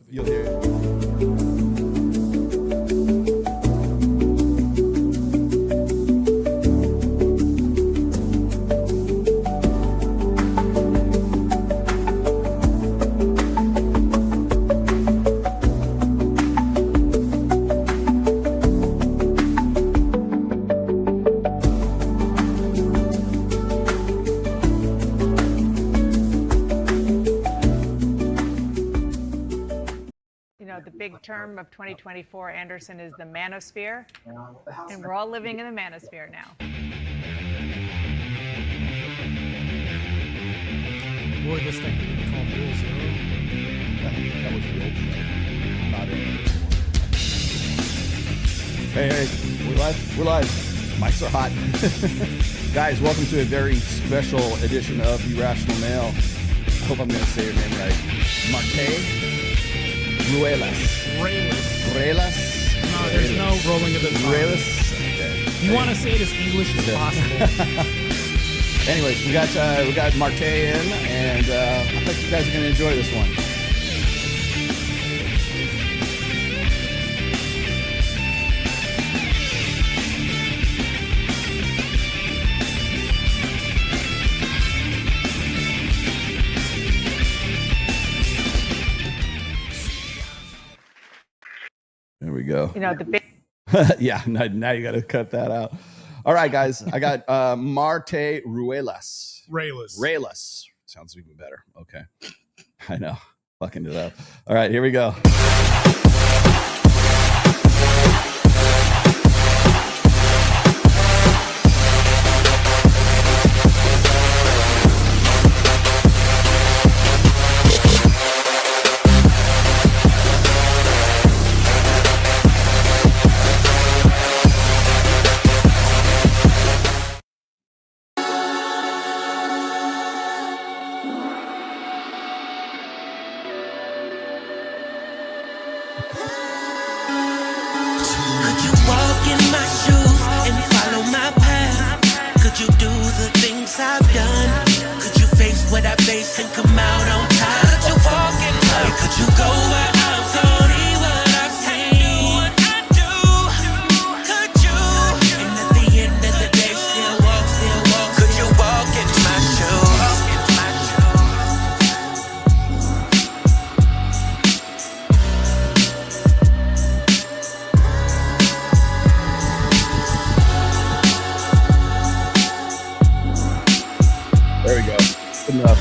You'll hear it. The big term of 2024, Anderson, is the Manosphere, and we're all living in the Manosphere now. Boy, this thing could be called Rule Zero. That was the old show. Not it. Hey, we're live. We're live. Mics are hot. Guys, welcome to a very special edition of Irrational Mail. I hope I'm going to say your name right. Martae Ruelas. Ruelas. No, there's no rolling of the tongue. Ruelas. Okay. You want to say it as English as possible. Anyways, we got Martae in, and I think you guys are going to enjoy this one. There we go. The big. Yeah, now you got to cut that out. All right, guys. I got Martae Ruelas. Ruelas. Sounds even better. Okay. I know. Fucking it up. All right, here we go. I've done. Could you face what I face and come out on top? Could you walk in love? Could you go where I'm going? See what I've seen. What I do? Could you? And at the end of the day, still walk. Could you walk in my shoes? There we go. Good enough.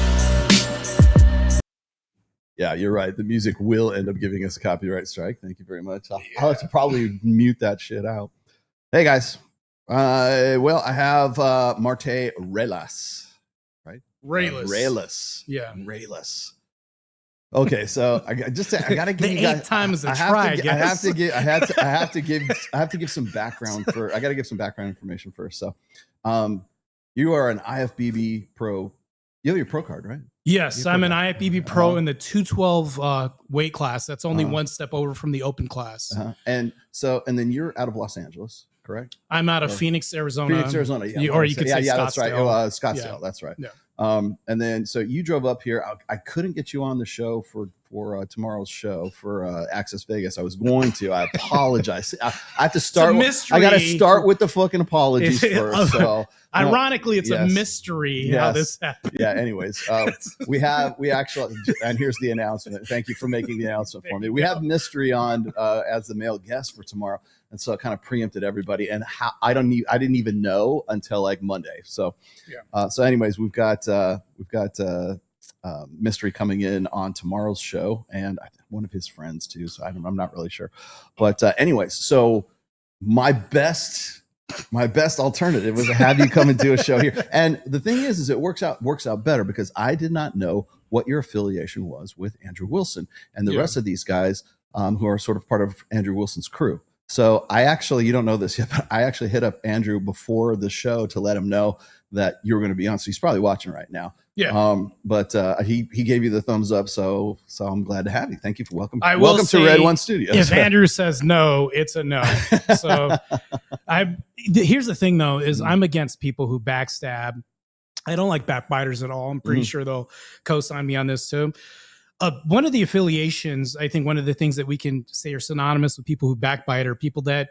Yeah, you're right. The music will end up giving us a copyright strike. Thank you very much. I'll have to probably mute that shit out. Hey, guys. Well, I have Martae Ruelas, right? Ruelas. Yeah. Ruelas. Okay, so I got to give you guys. 8 times a try. I have to give some background for. I got to give some background information first. So, you are an IFBB pro. You have your pro card, right? Yes, I'm an IFBB pro in the 212 weight class. That's only one step over from the open class. And then you're out of Los Angeles, correct? I'm out of Phoenix, Arizona. Phoenix, Arizona. Yeah, or you could say Scottsdale. That's right. Scottsdale. Yeah. That's right. Yeah. And then so you drove up here. I couldn't get you on the show for tomorrow's show for Access Vegas. I was going to. I apologize. I have to start. I got to start with the fucking apologies first. So ironically, it's a mystery how this happened. Yeah. Anyways, we actually, and here's the announcement. Thank you for making the announcement for me. We have Mystery on as the male guest for tomorrow. And so it kind of preempted everybody, and I didn't even know until like Monday. So, so anyways, we've got Mystery coming in on tomorrow's show, and one of his friends too. So I'm not really sure, but anyways, so my best alternative was to have you come and do a show here. And the thing is it works out better because I did not know what your affiliation was with Andrew Wilson and the rest of these guys who are sort of part of Andrew Wilson's crew. So you don't know this yet, but I actually hit up Andrew before the show to let him know that you were going to be on. So he's probably watching right now. Yeah. But he gave you the thumbs up. So I'm glad to have you. Thank you for welcome to Red One Studios. If Andrew says no, it's a no. So here's the thing though, is I'm against people who backstab. I don't like backbiters at all. I'm pretty sure they'll co-sign me on this too. one of the affiliations, I think one of the things that we can say are synonymous with people who backbite are people that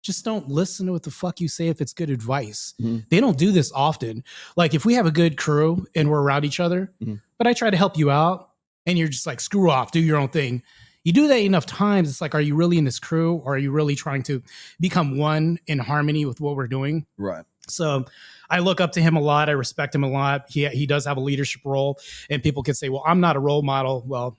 just don't listen to what the fuck you say if it's good advice. They don't do this often. Like if we have a good crew and we're around each other, but I try to help you out and you're just like, screw off, do your own thing. You do that enough times, it's like, are you really in this crew or are you really trying to become one in harmony with what we're doing? Right. So I look up to him a lot. I respect him a lot. He does have a leadership role, and people can say, well, I'm not a role model. Well,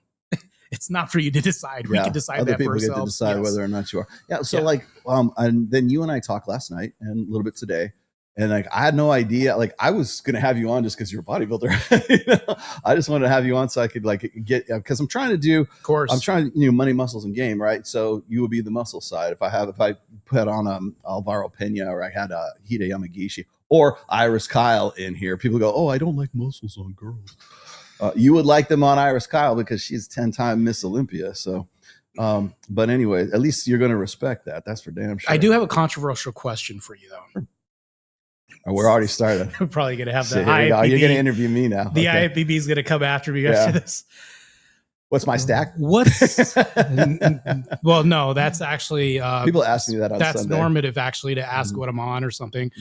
it's not for you to decide. We can decide other that people for get ourselves. to decide whether or not you are. Yeah. So like, and then you and I talked last night and a little bit today, and like I had no idea. Like I was gonna have you on just because you're a bodybuilder. You know? I just wanted to have you on so I could like get, because I'm trying to do. Of course, I'm trying to money, muscles, and game, right? So you would be the muscle side. If I put on Alvaro Pena or I had a Hide Yamagishi or Iris Kyle in here, people go, oh, I don't like muscles on girls. You would like them on Iris Kyle because she's 10-time Miss Olympia. So, but anyway, at least you're going to respect that. That's for damn sure. I do have a controversial question for you, though. We're already started. We're probably going to have the IFBB. You're going to interview me now. The IFBB is going to come after me after this. What's my stack? Well, no, that's actually people ask me that on that's Sunday. Normative actually to ask what I'm on or something.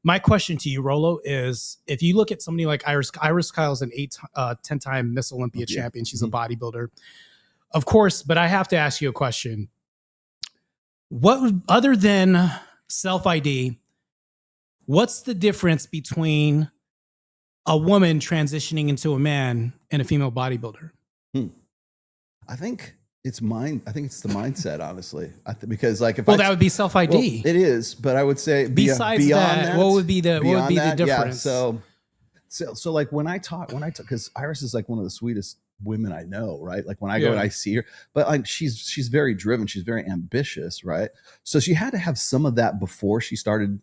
My question to you, Rollo, is if you look at somebody like Iris Kyle's an 10-time Miss Olympia champion. She's a bodybuilder, of course, but I have to ask you a question. What, other than self-ID, what's the difference between a woman transitioning into a man and a female bodybuilder? I think it's mine. I think it's the mindset, honestly, because like if that would be self-ID. It is, but I would say besides beyond that, what would be the difference? Yeah, so like when I talk, because Iris is like one of the sweetest women I know, right? Like when I go and I see her, but like she's very driven, she's very ambitious, right? So she had to have some of that before she started,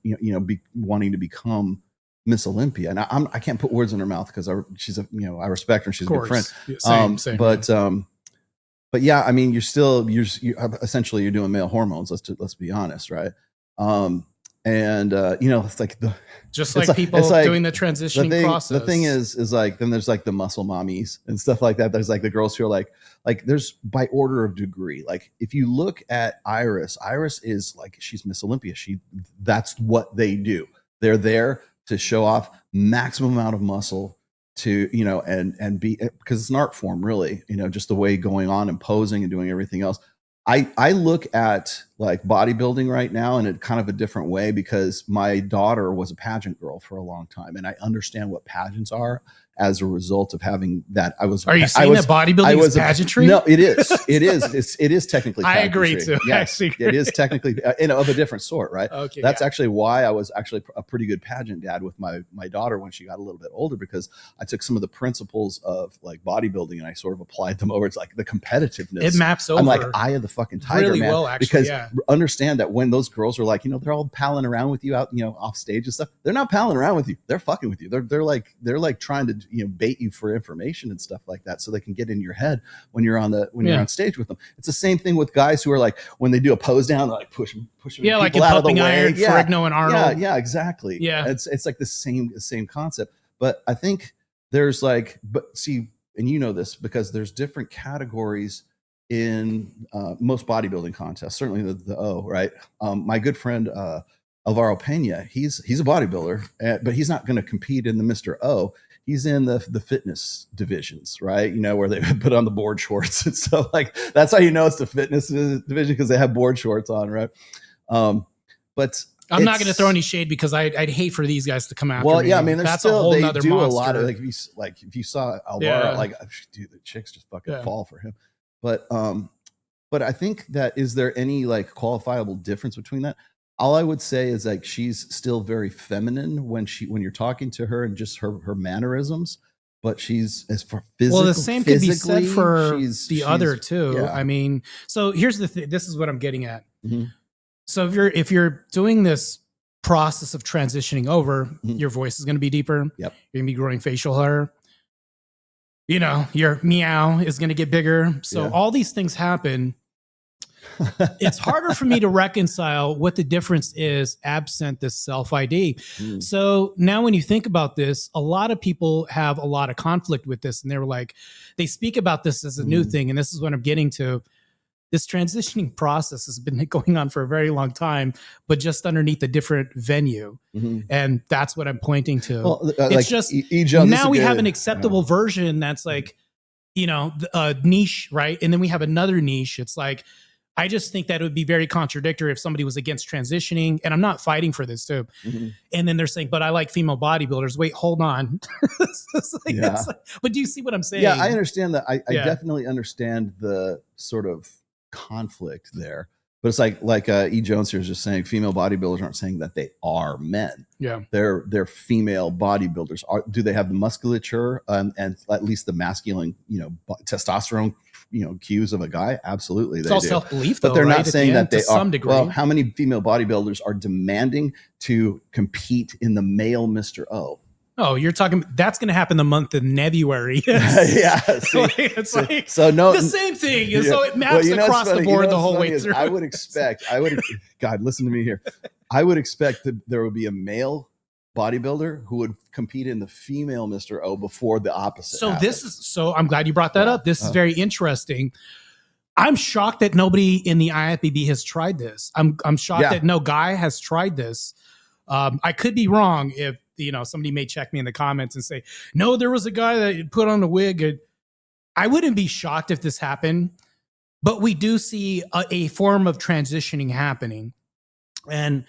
wanting to become Miss Olympia. And I can't put words in her mouth because she's I respect her. She's a good friend. Same. But yeah, I mean, you're essentially you're doing male hormones. Let's be honest, right? It's like people doing the transitioning process. The thing is like then there's like the muscle mommies and stuff like that. There's like the girls who are like there's by order of degree. Like if you look at Iris is like she's Miss Olympia. That's what they do. They're there to show off maximum amount of muscle to and be, because it's an art form really, just the way going on and posing and doing everything else. I look at like bodybuilding right now in a kind of a different way because my daughter was a pageant girl for a long time and I understand what pageants are as a result of having that. Are you saying that bodybuilding is pageantry? No, it is. It is technically pageantry. I agree too. Yes, it is technically of a different sort, right? Okay. That's actually why I was actually a pretty good pageant dad with my daughter when she got a little bit older, because I took some of the principles of like bodybuilding and I sort of applied them over. It's like the competitiveness. It maps over. I'm like eye of the fucking tiger, really, man. Well, actually, because understand that when those girls are like, they're all palling around with you out, off stage and stuff. They're not palling around with you. They're fucking with you. They're like trying to bait you for information and stuff like that so they can get in your head when you're on stage with them. It's the same thing with guys who are like when they do a pose down, they're like pushing people like out of the way. Iron, Ferrigno and Arnold. Yeah, exactly. Yeah, it's like the same concept. But I think there's like, but see, and you know this because there's different categories in most bodybuilding contests. Certainly the O, right? My good friend Alvaro Pena, he's a bodybuilder, but he's not going to compete in the Mr. O. He's in the fitness divisions, right? Where they put on the board shorts and stuff. Like that's how it's the fitness division, because they have board shorts on, right? But I'm not going to throw any shade because I'd hate for these guys to come after me. Well, yeah, I mean, that's a whole nother monster. A lot of if you saw Alvaro, dude, the chicks just fucking fall for him. But I think that, is there any like qualifiable difference between that? All I would say is like she's still very feminine when you're talking to her and just her mannerisms, but she's as for physical. Well, the same could be said for the other too. Yeah. I mean, so here's the thing. This is what I'm getting at. Mm-hmm. So if you're doing this process of transitioning over, your voice is going to be deeper. Yep. You're going to be growing facial hair. Your meow is going to get bigger. So all these things happen. it's harder for me to reconcile what the difference is absent this self-ID. So now when you think about this, a lot of people have a lot of conflict with this, and they were like, they speak about this as a new thing. And this is what I'm getting to. This transitioning process has been going on for a very long time, but just underneath a different venue. And that's what I'm pointing to. Well, it's like just Jones, now we have an acceptable version that's like, you know, a niche, right? And then we have another niche. It's like, I just think that it would be very contradictory if somebody was against transitioning, and I'm not fighting for this too. And then they're saying, but I like female bodybuilders. Wait, hold on. It's like, but do you see what I'm saying? Yeah, I understand that. I definitely understand the sort of conflict there. But it's like E. Jones here is just saying female bodybuilders aren't saying that they are men. Yeah. They're female bodybuilders. Do they have the musculature and at least the masculine, testosterone, cues of a guy? Absolutely. It's they all do. self-belief, but though, they're right? not saying that they are. Some degree. Well, how many female bodybuilders are demanding to compete in the male Mr. O? Oh, you're talking, that's going to happen the month of February. Yeah. See, it's like so no, the same thing. Yeah. So it maps across the board the whole way through. I would expect, God, listen to me here. I would expect that there would be a male bodybuilder who would compete in the female Mr. O before the opposite. So happens. I'm glad you brought that up. This is very interesting. I'm shocked that nobody in the IFBB has tried this. I'm shocked that no guy has tried this. I could be wrong if, somebody may check me in the comments and say, no, there was a guy that put on a wig. I wouldn't be shocked if this happened, but we do see a form of transitioning happening. And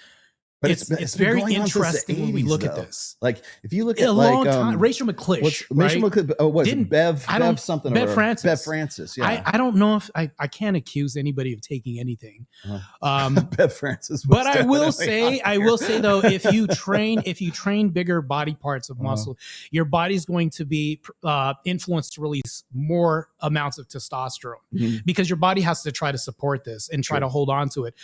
but it's very interesting when we look at this. Like if you look at a long time, Rachel McClish, Bev something? Bev Francis. Bev Francis. Yeah. I don't know if I can't accuse anybody of taking anything. Bev Francis. But I will say though, if you train bigger body parts of muscle, your body's going to be influenced to release more amounts of testosterone because your body has to try to support this and try to hold on to it.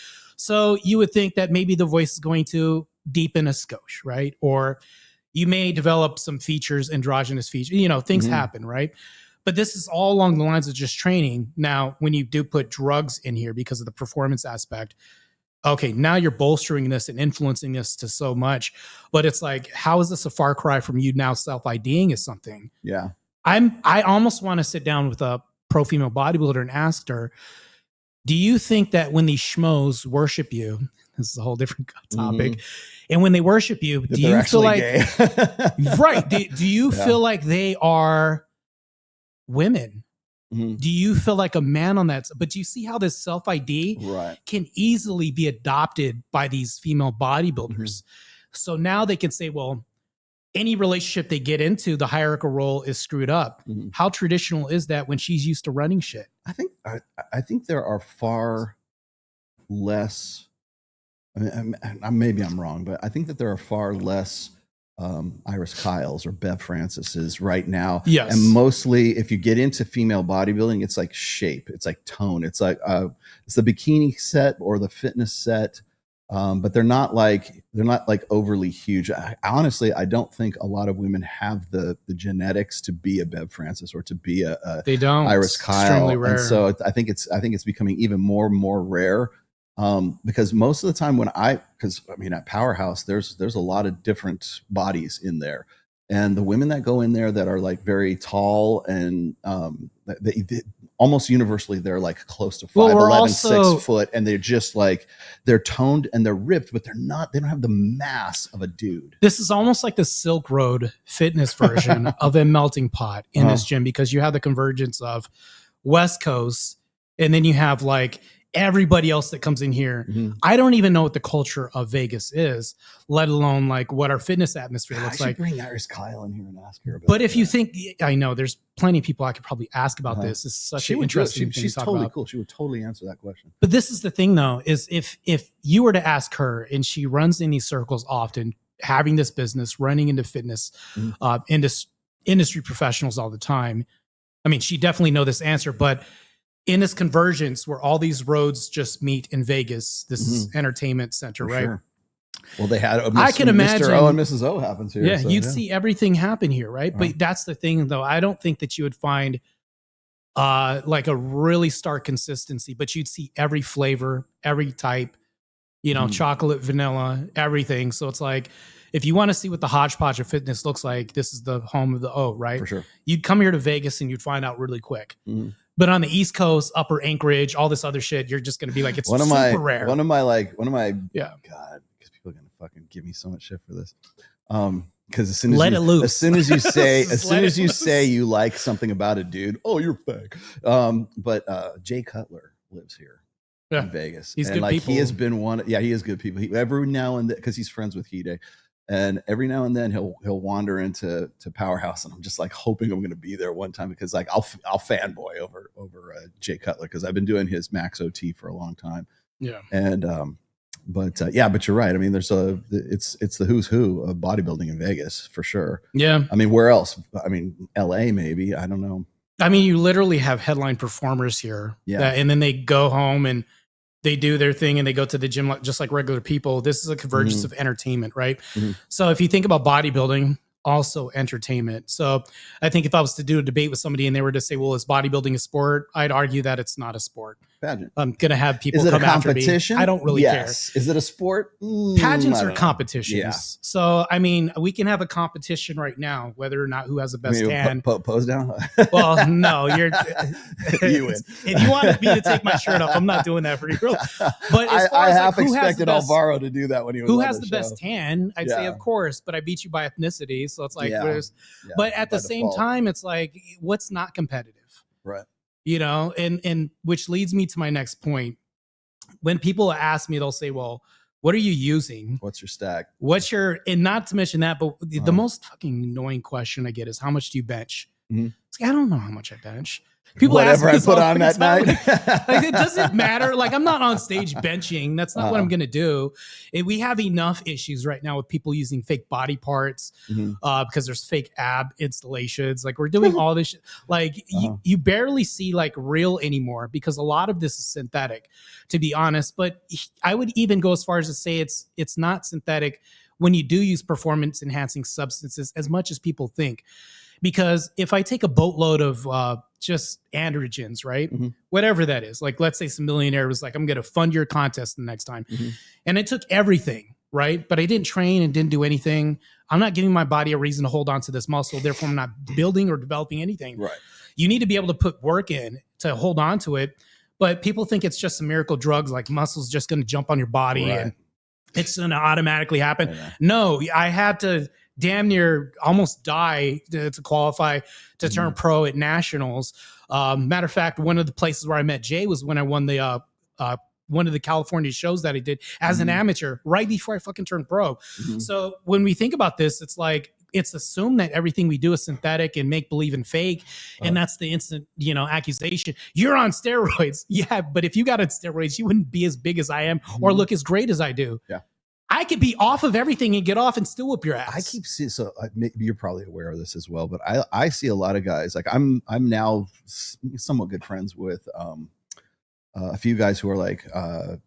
So you would think that maybe the voice is going to deepen a skosh, right? Or you may develop some features, androgynous features, things happen, right? But this is all along the lines of just training. Now, when you do put drugs in here because of the performance aspect, okay, now you're bolstering this and influencing this to so much. But it's like, how is this a far cry from you now self-IDing as something? Yeah. I almost want to sit down with a pro female bodybuilder and ask her, do you think that when these schmoes worship you, this is a whole different topic, and when they worship you, do you feel like, right? Do you feel like they are women? Do you feel like a man on that? But do you see how this self-ID can easily be adopted by these female bodybuilders? So now they can say, well, any relationship they get into, the hierarchical role is screwed up. How traditional is that when she's used to running shit? I think there are far less. Maybe I'm wrong, but I think that there are far less Iris Kyles or Bev Francis's right now. Yes. And mostly if you get into female bodybuilding, it's like shape, it's like tone, it's like it's the bikini set or the fitness set. But they're not like overly huge. Honestly, I don't think a lot of women have the genetics to be a Bev Francis or to be a they don't. Iris Kyle. Extremely rare. And so I think it's becoming even more and more rare. Because most of the time at Powerhouse, there's a lot of different bodies in there. And the women that go in there that are like very tall and they almost universally they're like close to 5'11", 6 foot, and they're just like they're toned and they're ripped, but they don't have the mass of a dude. This is almost like the Silk Road fitness version of a melting pot in this gym, because you have the convergence of West Coast, and then you have like everybody else that comes in here. I don't even know what the culture of Vegas is, let alone like what our fitness atmosphere looks like. Bring Iris Kyle in here and ask her about But if you think, I know there's plenty of people I could probably ask about this. It's such an interesting thing she's to talk totally about. cool. She would totally answer that question. But this is the thing though, is if you were to ask her, and she runs in these circles often, having this business, running into fitness, industry professionals all the time. I mean, she definitely know this answer, but in this convergence where all these roads just meet in Vegas, this is entertainment center, For right? sure. Well, they had I can imagine Mr. O and Mrs. O happens here. Yeah, so, you'd see everything happen here, right? But that's the thing, though. I don't think that you would find like a really stark consistency, but you'd see every flavor, every type, you know, chocolate, vanilla, everything. So it's like, if you want to see what the hodgepodge of fitness looks like, this is the home of the O, right? For sure. You'd come here to Vegas and you'd find out really quick. Mhm. But on the East Coast, Upper Anchorage, all this other shit, you're just going to be like, it's One of super my rare. yeah. God, because people are gonna fucking give me so much shit for this. Because as soon as Let it loose. as soon as you say, Just let it loose. you like something about a dude, oh, you're fake. But Jay Cutler lives here in Vegas. He's and good like people. he has been one. Yeah, he is good people. Every now and then, because he's friends with Hide. And every now and then he'll wander into Powerhouse, and I'm just like hoping I'm going to be there one time, because like I'll fanboy over Jay Cutler, because I've been doing his Max OT for a long time. Yeah. And but you're right. I mean, it's the who's who of bodybuilding in Vegas for sure. Yeah. I mean, where else? I mean, LA maybe. I don't know. I mean, you literally have headline performers here. Yeah. And then they go home and they do their thing and they go to the gym just like regular people. This is a convergence of entertainment, right? Mhm. So if you think about bodybuilding, also entertainment. So I think if I was to do a debate with somebody and they were to say, well, is bodybuilding a sport? I'd argue that it's not a sport. Pageant. I'm going to have people Is it a come after me. competition? I don't really care. Is it a sport? Pageants I are don't know. competitions. Yeah. So, I mean, we can have a competition right now, whether or not who has the best tan. Pose down. Well, no, you're. You win. If you wanted me to take my shirt off, I'm not doing that for you. But as far I as half like, who has the expected best, Alvaro to do that when he was who on has the best show. tan, I'd say Yeah. of course, but I beat you by ethnicity, so it's like, Yeah. there's. Yeah, But at by the same default. time, it's like, what's not competitive, Right. you know? And which leads me to my next point. When people ask me, they'll say, "Well, what are you using? What's your stack? What's your?" And not to mention that, but the Uh-huh. most fucking annoying question I get is, "How much do you bench?" Mhm. It's like, I don't know how much I bench. People Whatever ask me I this put all on the that time. night. Like, it doesn't matter. Like, I'm not on stage benching. That's not what I'm going to do. And we have enough issues right now with people using fake body parts Mhm. because there's fake ab installations. Like, we're doing all this shit. Like, you barely see like real anymore because a lot of this is synthetic, to be honest. But I would even go as far as to say it's not synthetic when you do use performance enhancing substances as much as people think. Because if I take a boatload of just androgens, right? Mhm. Whatever that is, like let's say some millionaire was like, I'm going to fund your contest the next time. Mhm. And it took everything, right? But I didn't train and didn't do anything. I'm not giving my body a reason to hold on to this muscle. Therefore, I'm not building or developing anything. Right. You need to be able to put work in to hold on to it. But people think it's just some miracle drugs, like muscles just going to jump on your body and it's going to automatically happen. Yeah. No, I had to damn near almost die to qualify to turn pro at nationals. Matter of fact, one of the places where I met Jay was when I won the one of the California shows that I did as an amateur right before I fucking turned pro. Mhm. So when we think about this, it's like, it's assumed that everything we do is synthetic and make believe and fake. And that's the instant, accusation. You're on steroids. Yeah. But if you got on steroids, you wouldn't be as big as I am or look as great as I do. Yeah. I could be off of everything and get off and still whoop your ass. I keep seeing, so maybe you're probably aware of this as well, but I see a lot of guys, like I'm now somewhat good friends with a few guys who are like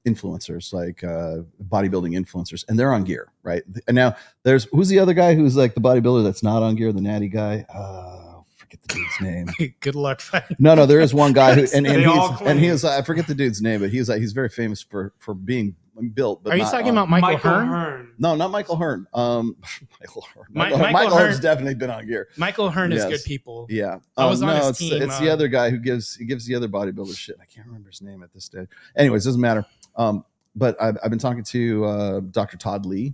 influencers, like bodybuilding influencers, and they're on gear, right? And now who's the other guy who's like the bodybuilder that's not on gear, the natty guy? Forget the dude's name. Good luck. No, there is one guy who, and They all claim. he was, I forget the dude's name, but he's very famous for being built. But Are you talking about Michael Hearn? No, not Michael Hearn. Michael Hearn. Michael Michael Hearn's Hearn- definitely been on gear. Michael Hearn is Yes. good people. Yeah, I was on his it's, team, It's the other guy who gives the other bodybuilder shit. I can't remember his name at this stage. Anyways, doesn't matter. But I've been talking to Dr. Todd Lee,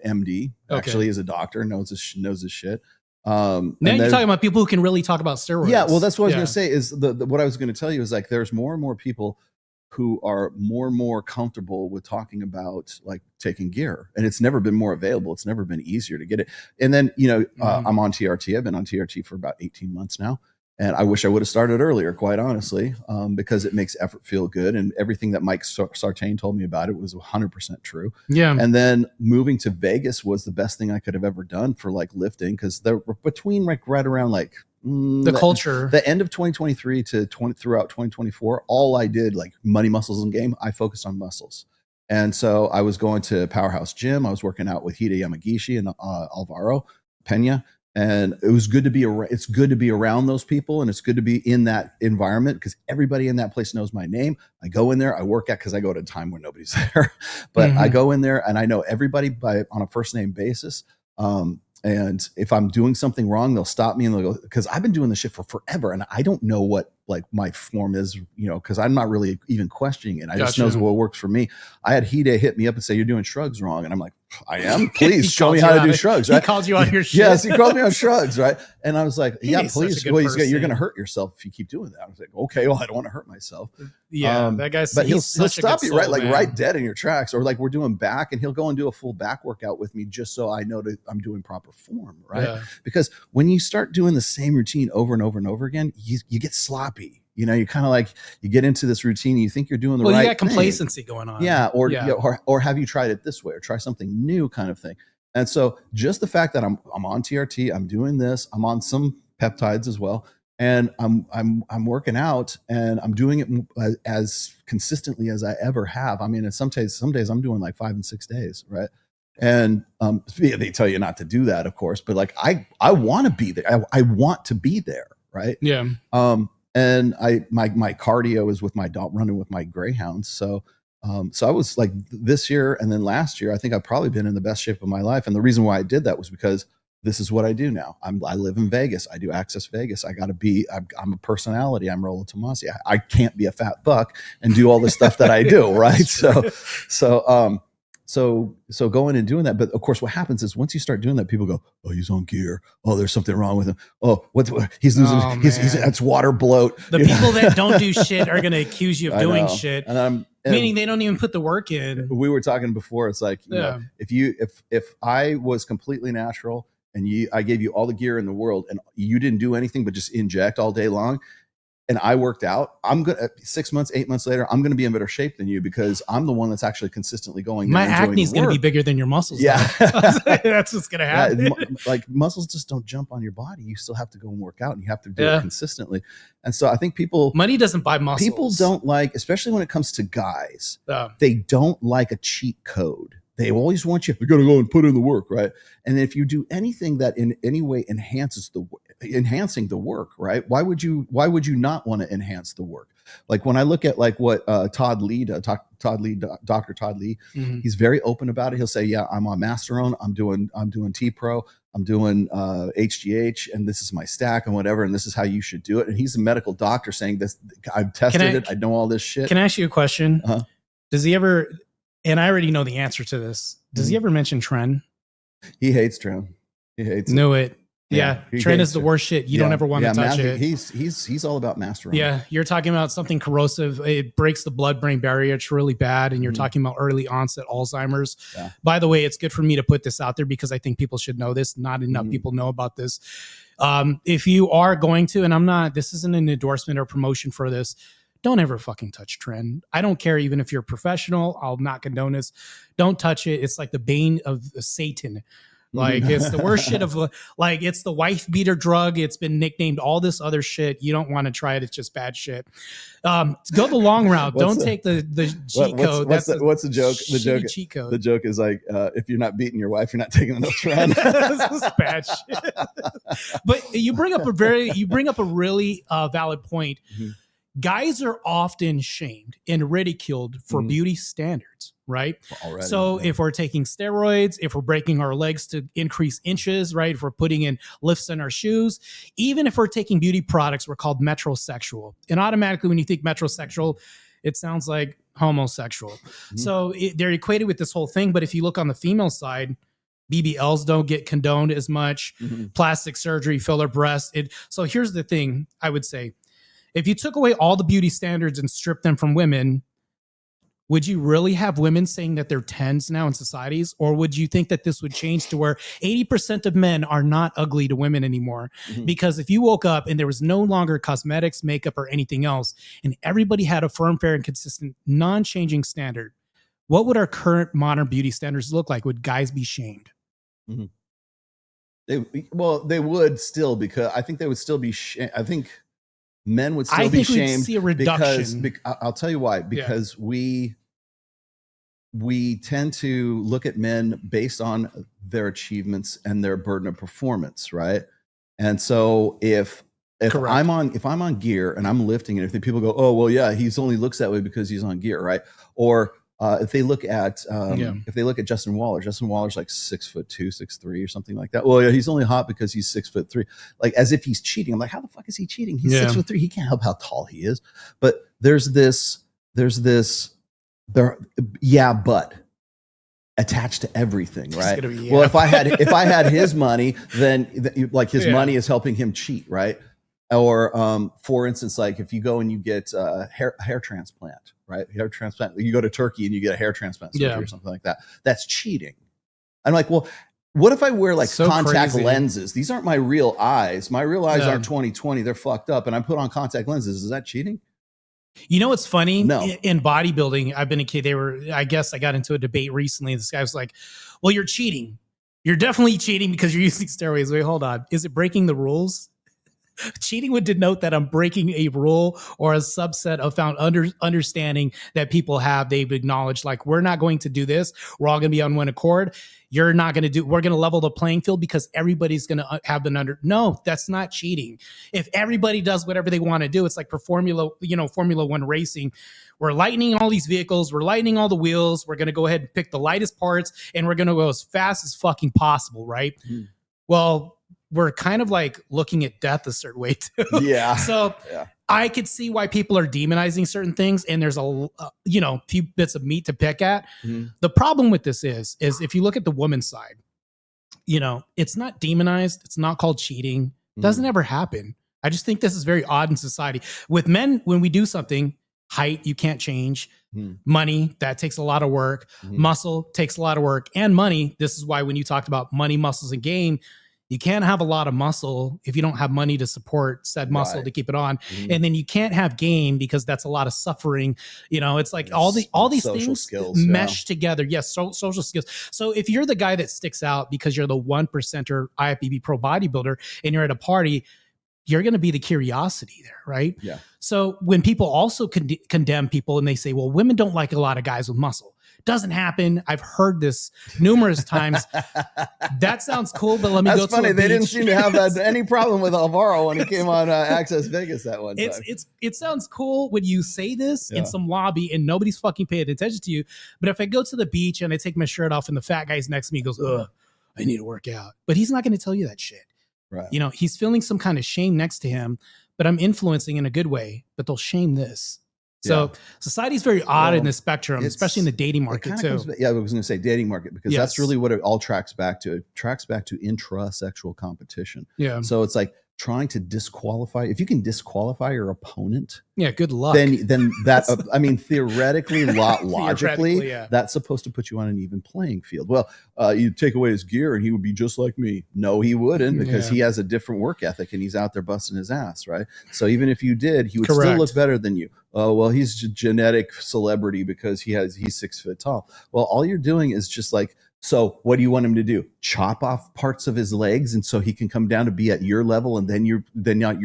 MD. Okay. Actually, is a doctor, knows his shit. Now you're talking about people who can really talk about steroids. Yeah, well, that's what I was going to say. Is what I was going to tell you is like there's more and more people who are more and more comfortable with talking about like taking gear, and it's never been more available. It's never been easier to get it. And then I'm on TRT. I've been on TRT for about 18 months now, and I wish I would have started earlier, quite honestly, because it makes effort feel good. And everything that Mike Sartain told me about it was 100% true. Yeah. And then moving to Vegas was the best thing I could have ever done for like lifting, because they're between like right around like the culture. The end of 2023 to throughout 2024, all I did, like money, muscles, and game, I focused on muscles. And so I was going to Powerhouse Gym. I was working out with Hide Yamagishi and Alvaro Pena. And it was good to be around. It's good to be around those people, and it's good to be in that environment because everybody in that place knows my name. I go in there, I work out because I go at a time when nobody's there, but I go in there and I know everybody on a first name basis. And if I'm doing something wrong, they'll stop me and they'll go, because I've been doing this shit for forever, and I don't know what like my form is, because I'm not really even questioning it. I just know what works for me. I had Hide hit me up and say, "You're doing shrugs wrong," and I'm like, "I am. Please show me how to do shrugs." Right? He called you on your shit. Yes, he called me on shrugs, right? And I was like, "Yeah, please." Well, you're going to hurt yourself if you keep doing that. I was like, "Okay, well, I don't want to hurt myself." Yeah, that guy's. But he'll stop you right, like right dead in your tracks, or like we're doing back, and he'll go and do a full back workout with me just so I know that I'm doing proper form, right? Yeah. Because when you start doing the same routine over and over and over again, you get sloppy. You kind of like you get into this routine and you think you're doing the right thing. Well, you got complacency going on. Yeah, or have you tried it this way or try something new kind of thing. And so just the fact that I'm on TRT, I'm doing this, I'm on some peptides as well, and I'm working out and I'm doing it as consistently as I ever have. I mean, some days I'm doing like 5 and 6 days, right? And they tell you not to do that, of course, but like I want to be there. I want to be there, right? Yeah. And my cardio is with my dog, running with my greyhounds. So I was like this year and then last year, I think I've probably been in the best shape of my life. And the reason why I did that was because this is what I do now. I live in Vegas. I do Access Vegas. I'm a personality. I'm Rollo Tomassi. I can't be a fat buck and do all the stuff that I do. Right. So going and doing that. But of course, what happens is once you start doing that, people go, "Oh, he's on gear. Oh, there's something wrong with him. Oh, what he's losing. He's that's water bloat." The people that don't do shit are going to accuse you of doing shit. Meaning they don't even put the work in. We were talking before. It's like, if I was completely natural and I gave you all the gear in the world and you didn't do anything but just inject all day long, and I worked out, I'm going to 6 months, 8 months later, I'm going to be in better shape than you because I'm the one that's actually consistently going. My acne is going to be bigger than your muscles. Yeah. That's what's going to happen. Like muscles just don't jump on your body. You still have to go and work out and you have to do it consistently. And so I think money doesn't buy muscles. People don't like, especially when it comes to guys, they don't like a cheat code. They always want you got to go and put in the work, right? And if you do anything that in any way enhancing the work, right? Why would you not want to enhance the work? Like when I look at like what Dr. Todd Lee, he's very open about it. He'll say, "Yeah, I'm on Masterone. I'm doing T-Pro. I'm doing HGH, and this is my stack and whatever, and this is how you should do it." And he's a medical doctor saying this. I've tested it. I know all this shit. Can I ask you a question? Does he ever? And I already know the answer to this. Does he ever mention Tren? He hates Tren. He hates it. Knew it. Yeah. Tren is the worst shit. You don't ever want to touch it. He's all about Masterone. Yeah. You're talking about something corrosive. It breaks the blood-brain barrier. It's really bad. And you're talking about early onset Alzheimer's. Yeah. By the way, it's good for me to put this out there because I think people should know this. Not enough people know about this. If you are going to, and this isn't an endorsement or promotion for this, don't ever fucking touch Tren. I don't care even if you're a professional. I'll not condone this. Don't touch it. It's like the bane of Satan. Like it's the worst shit of like it's the wife beater drug. It's been nicknamed all this other shit. You don't want to try it. It's just bad shit. Go the long route. Don't take the cheat code. What's the joke? The joke cheat code. The joke is like if you're not beating your wife, you're not taking enough Tren. This is bad shit. But you bring up a really valid point. Guys are often shamed and ridiculed for beauty standards, right? Already, so if we're taking steroids, if we're breaking our legs to increase inches, right? If we're putting in lifts in our shoes, even if we're taking beauty products, we're called metrosexual. And automatically when you think metrosexual, it sounds like homosexual. So they're equated with this whole thing. But if you look on the female side, BBLs don't get condoned as much. Plastic surgery, filler breasts. So here's the thing I would say. If you took away all the beauty standards and stripped them from women, would you really have women saying that they're 10s now in societies? Or would you think that this would change to where 80% of men are not ugly to women anymore? Because if you woke up and there was no longer cosmetics, makeup, or anything else, and everybody had a firm, fair, and consistent, non-changing standard, what would our current modern beauty standards look like? Would guys be shamed? They would still, because I think they would still be I think men would still be shamed. See a reduction. Because I'll tell you why. Because we we tend to look at men based on their achievements and their burden of performance, right? And so if Correct. I'm on gear and I'm lifting, and if the people go, oh well, yeah, he's only looks that way because he's on gear, right? Or if they look at Justin Waller's like 6'2", 6'3", or something like that. Well, yeah, he's only hot because he's 6'3", like as if he's cheating. I'm like, how the fuck is he cheating? He's 6'3". He can't help how tall he is. But there's this but attached to everything, right? Well, if I had his money, then like his money is helping him cheat, right? Or for instance, like if you go and you get a hair transplant, right? Hair transplant, you go to Turkey and you get a hair transplant surgery or something like that. That's cheating. I'm like, well, what if I wear like contact lenses? These aren't my real eyes. My real eyes aren't 20/20. They're fucked up. And I put on contact lenses. Is that cheating? You know what's funny? No. In bodybuilding, I've been a kid. I guess I got into a debate recently. This guy was like, well, you're cheating. You're definitely cheating because you're using steroids. Wait, hold on. Is it breaking the rules? Cheating would denote that I'm breaking a rule or a subset of found understanding that people have. They've acknowledged, like, we're not going to do this. We're all going to be on one accord. You're not going to do, we're going to level the playing field because everybody's going to have the no, that's not cheating. If everybody does whatever they want to do, it's like for Formula 1 racing. We're lightening all these vehicles. We're lightening all the wheels. We're going to go ahead and pick the lightest parts and we're going to go as fast as fucking possible. Right. Mm. Well, we're kind of like looking at death a certain way too. Yeah. So I could see why people are demonizing certain things, and there's a few bits of meat to pick at. Mm-hmm. The problem with this is if you look at the woman's side, it's not demonized. It's not called cheating. It doesn't ever happen. I just think this is very odd in society. With men, when we do something, height, you can't change. Money, that takes a lot of work. Muscle takes a lot of work, and money. This is why when you talked about money, muscles, and game, you can't have a lot of muscle if you don't have money to support said muscle to keep it on. And then you can't have game because that's a lot of suffering. It's like all these things skills, mesh together. Yes, social skills. So if you're the guy that sticks out because you're the 1%er IFBB pro bodybuilder and you're at a party, you're going to be the curiosity there, right? Yeah. So when people also condemn people and they say, well, women don't like a lot of guys with muscle. Doesn't happen. I've heard this numerous times. That sounds cool, but let me go to That's funny. They didn't seem to have any problem with Alvaro when he came on Access Vegas that one time. It sounds cool when you say this in some lobby and nobody's fucking paying attention to you. But if I go to the beach and I take my shirt off and the fat guy's next to me goes, ugh, I need to work out. But he's not going to tell you that shit. Right. He's feeling some kind of shame next to him, but I'm influencing in a good way, but they'll shame this. So society is very odd in the spectrum, especially in the dating market too. I was going to say dating market because that's really what it all tracks back to. It tracks back to intra-sexual competition. Yeah. So it's like trying to disqualify. If you can disqualify your opponent, good luck. Then that theoretically, logically, that's supposed to put you on an even playing field. Well, you take away his gear and he would be just like me. No, he wouldn't, because he has a different work ethic and he's out there busting his ass, right? So even if you did, he would still look better than you. Oh, well, he's a genetic celebrity because he's 6 foot tall. Well, all you're doing is just like, so what do you want him to do? Chop off parts of his legs and so he can come down to be at your level and then you're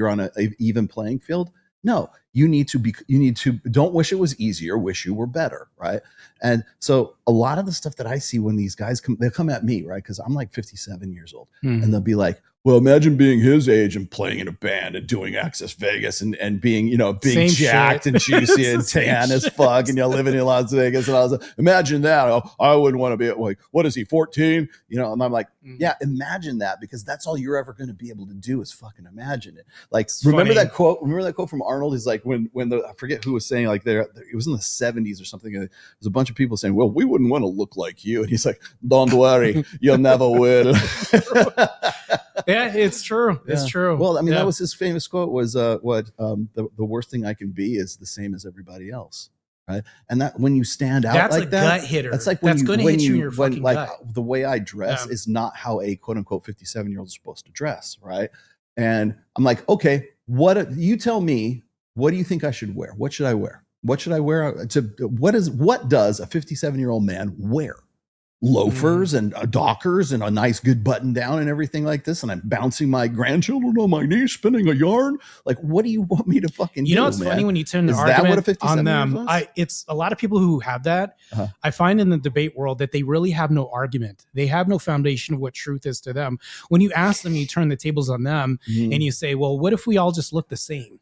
on an even playing field? No, you need to don't wish it was easier, wish you were better, right? And so a lot of the stuff that I see when these guys they'll come at me, right? Because I'm like 57 years old. And they'll be like, well, imagine being his age and playing in a band and doing Access Vegas and being, being same jacked shit. And juicy and tan as fuck and living in Las Vegas. And I was like, imagine that. I wouldn't want to be like, what is he, 14? And I'm like, yeah, imagine that, because that's all you're ever going to be able to do is fucking imagine it. Like, remember that quote from Arnold? He's like, when I forget who was saying, like, it was in the 70s or something. There's a bunch of people saying, well, we wouldn't want to look like you. And he's like, don't worry, you'll never will. Yeah, it's true. It's true. Well, I mean, that was his famous quote was, the worst thing I can be is the same as everybody else. Right. And that when you stand out that's like a that, gut hitter. That's like that's going to hit you in your fucking like gut. The way I dress is not how a quote unquote 57-year-old is supposed to dress. Right. And I'm like, okay, you tell me, what do you think I should wear? What should I wear? What should I wear? What does a 57-year-old man wear? loafers and Dockers and a nice good button down and everything like this, and I'm bouncing my grandchildren on my knee, spinning a yarn. Like, what do you want me to fucking do? You know, it's funny when you turn the argument on them. It's a lot of people who have that. I find in the debate world that they really have no argument. They have no foundation of what truth is to them. When you ask them, you turn the tables on them and you say, well, what if we all just look the same?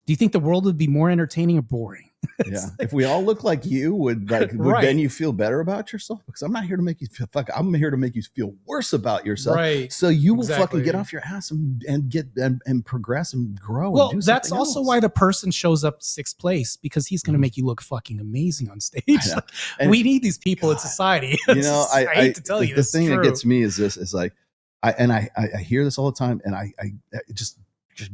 Do you think the world would be more entertaining or boring? Yeah. If we all look like you, would then you feel better about yourself? Because I'm not here to make you feel I'm here to make you feel worse about yourself. Right. So you will fucking get off your ass and get and progress and grow. Well, and do that's also else. why the person shows up 6th place, because he's going to make you look fucking amazing on stage. Like, we need these people in society. You know, I hate to tell you the thing that gets me is this: is like, I hear this all the time, and it just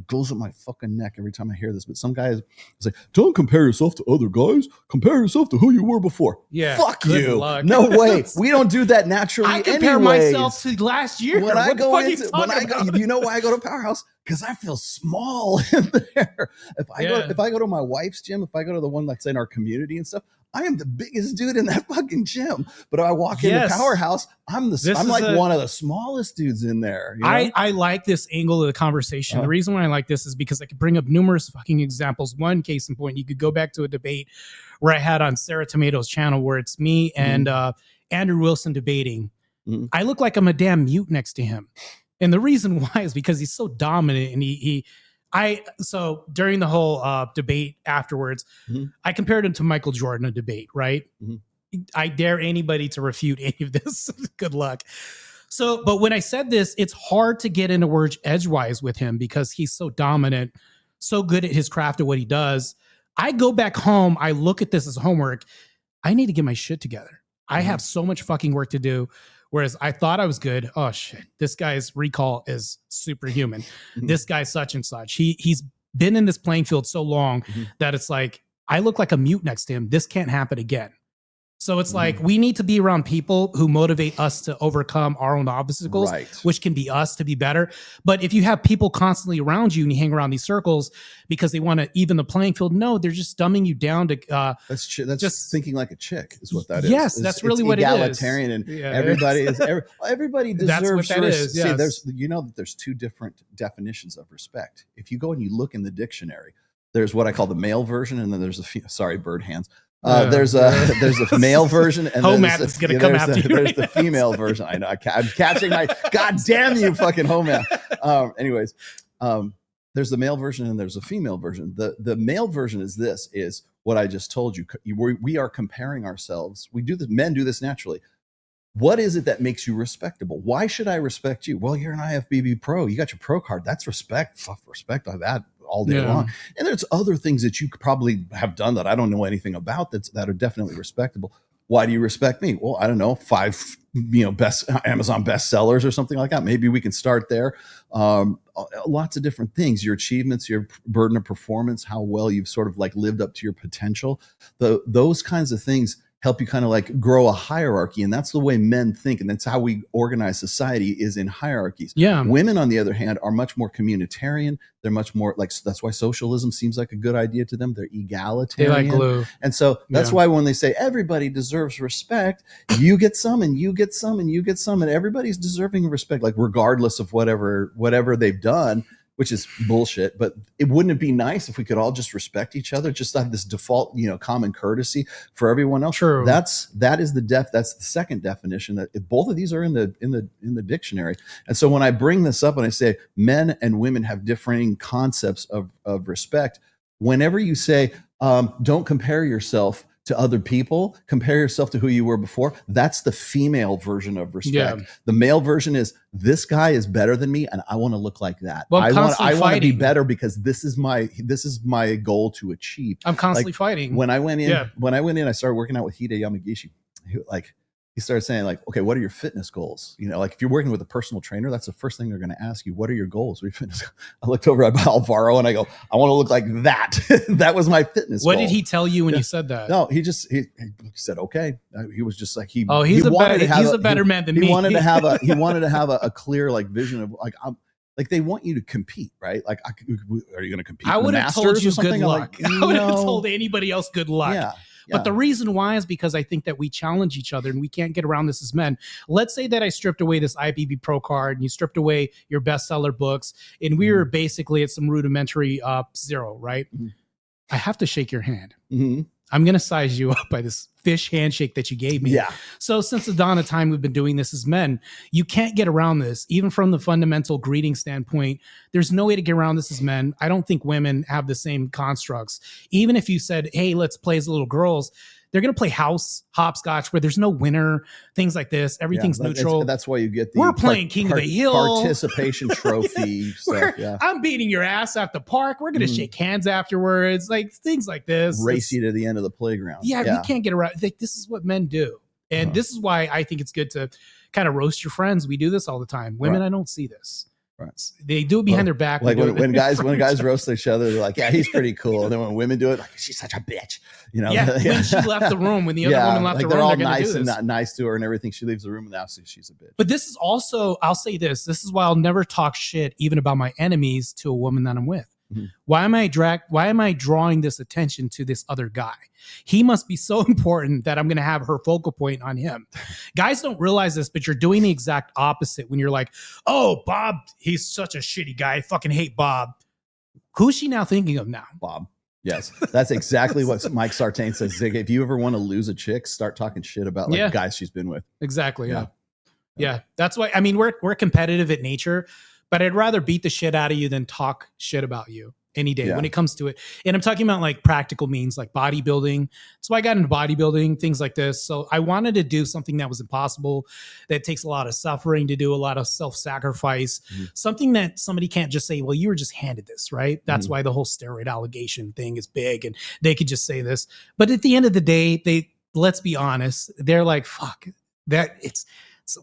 goes up my fucking neck every time I hear this. But some guys is like, don't compare yourself to other guys. Compare yourself to who you were before. Yeah. Fuck you. Luck. No way. We don't do that naturally. I compare myself to last year. When I go, you know why I go to Powerhouse? Because I feel small in there. If I go to my wife's gym, if I go to the one that's in our community and stuff, I am the biggest dude in that fucking gym. But if I walk into Powerhouse, I'm like one of the smallest dudes in there. You know? I like this angle of the conversation. The reason why I like this is because I could bring up numerous fucking examples. One case in point, you could go back to a debate where I had on Sarah Tomato's channel where it's me and Andrew Wilson debating. I look like I'm a damn mute next to him. And the reason why is because he's so dominant, and so during the whole debate afterwards, I compared him to Michael Jordan, a debate, right? I dare anybody to refute any of this. Good luck. So, but when I said this, it's hard to get into words edgewise with him because he's so dominant, so good at his craft at what he does. I go back home, I look at this as homework. I need to get my shit together. I have so much fucking work to do. Whereas I thought I was good. Oh shit, this guy's recall is superhuman. This guy's such and such. He's been in this playing field so long that it's like, I look like a mute next to him. This can't happen again. So it's like, we need to be around people who motivate us to overcome our own obstacles, which can be us to be better. But if you have people constantly around you and you hang around these circles because they want to even the playing field, no, they're just dumbing you down to. That's just thinking like a chick is what that is. Yes, that's really what it is. Egalitarian, and everybody deserves. That's what that is. Yes. See, there's two different definitions of respect. If you go and you look in the dictionary, there's what I call the male version, and then there's bird hands. There's a male version, and there's the female version. I know. I'm catching my. God damn you, fucking Homan. Anyways, there's the male version and there's a female version. The male version is what I just told you. We are comparing ourselves. We do this. Men do this naturally. What is it that makes you respectable? Why should I respect you? Well, you're an IFBB pro. You got your pro card. That's respect. Respect on that all day long. And there's other things that you could probably have done that I don't know anything about that are definitely respectable. Why do you respect me? Well, I don't know, 5 best Amazon bestsellers or something like that. Maybe we can start there. Lots of different things, your achievements, your burden of performance, how well you've sort of like lived up to your potential. Those kinds of things help you kind of like grow a hierarchy. And that's the way men think. And that's how we organize society, is in hierarchies. Yeah. Women, on the other hand, are much more communitarian. They're much more like, that's why socialism seems like a good idea to them. They're egalitarian. They like glue. And so that's why when they say everybody deserves respect, you get some and you get some and you get some, and everybody's deserving of respect, like regardless of whatever they've done, which is bullshit. But wouldn't it be nice if we could all just respect each other, just have this default, common courtesy for everyone else? True. That's the second definition. That both of these are in the dictionary. And so when I bring this up and I say men and women have differing concepts of respect, whenever you say don't compare yourself to other people, compare yourself to who you were before, that's the female version of respect. The male version is, this guy is better than me and I want to look like that. Well, I want to be better because this is my goal to achieve. I'm constantly fighting. When I went in, I started working out with Hide Yamagishi. He started saying like, okay, what are your fitness goals? Like if you're working with a personal trainer, that's the first thing they're going to ask you. What are your goals? I looked over at Alvaro and I go, I want to look like that. That was my fitness goal. What did he tell you when you said that? No, he said, okay. He was just like, he's a better man than me. He wanted to have a clear like vision of like, like they want you to compete, right? Like, are you going to compete? I would have told you good luck. Like, I would have told anybody else good luck. Yeah. But the reason why is because I think that we challenge each other and we can't get around this as men. Let's say that I stripped away this IBB Pro card and you stripped away your bestseller books and we were basically at some rudimentary zero, right? I have to shake your hand. I'm going to size you up by this fish handshake that you gave me. Yeah. So since the dawn of time, we've been doing this as men. You can't get around this, even from the fundamental greeting standpoint. There's no way to get around this as men. I don't think women have the same constructs. Even if you said, hey, let's play as little girls, they're going to play house, hopscotch, where there's no winner, things like this. Everything's neutral. That's why you get the we're playing King of the Hill participation trophy stuff. Yeah. I'm beating your ass at the park. We're going to shake hands afterwards, like things like this. Race you to the end of the playground. Yeah, we can't get around. Like, this is what men do. And this is why I think it's good to kind of roast your friends. We do this all the time. Women, I don't see this. Right. They do it behind their back. Like when guys roast each other, they're like, yeah, he's pretty cool. And then when women do it, like, she's such a bitch. You know? Yeah, when she left the room, when the other woman left the room, they're all they're nice and not nice to her and everything. She leaves the room and now she's a bitch. But this is also, I'll say this is why I'll never talk shit even about my enemies to a woman that I'm with. Why am I drawing this attention to this other guy? He must be so important that I'm going to have her focal point on him. Guys don't realize this, but you're doing the exact opposite when you're like, oh, Bob, he's such a shitty guy. I fucking hate Bob. Who's she now thinking of now? Bob. Yes, that's exactly what Mike Sartain says. Zig, if you ever want to lose a chick, start talking shit about guys she's been with. Exactly. Yeah. That's why, I mean, we're competitive at nature, but I'd rather beat the shit out of you than talk shit about you any day when it comes to it. And I'm talking about like practical means, like bodybuilding. That's why I got into bodybuilding, things like this. So I wanted to do something that was impossible, that takes a lot of suffering to do, a lot of self-sacrifice, something that somebody can't just say, well, you were just handed this, right? That's why the whole steroid allegation thing is big and they could just say this. But at the end of the day, let's be honest, they're like, fuck,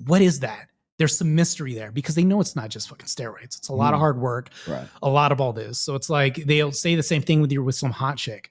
what is that? There's some mystery there because they know it's not just fucking steroids. It's a lot of hard work, a lot of all this. So it's like they'll say the same thing with some hot chick.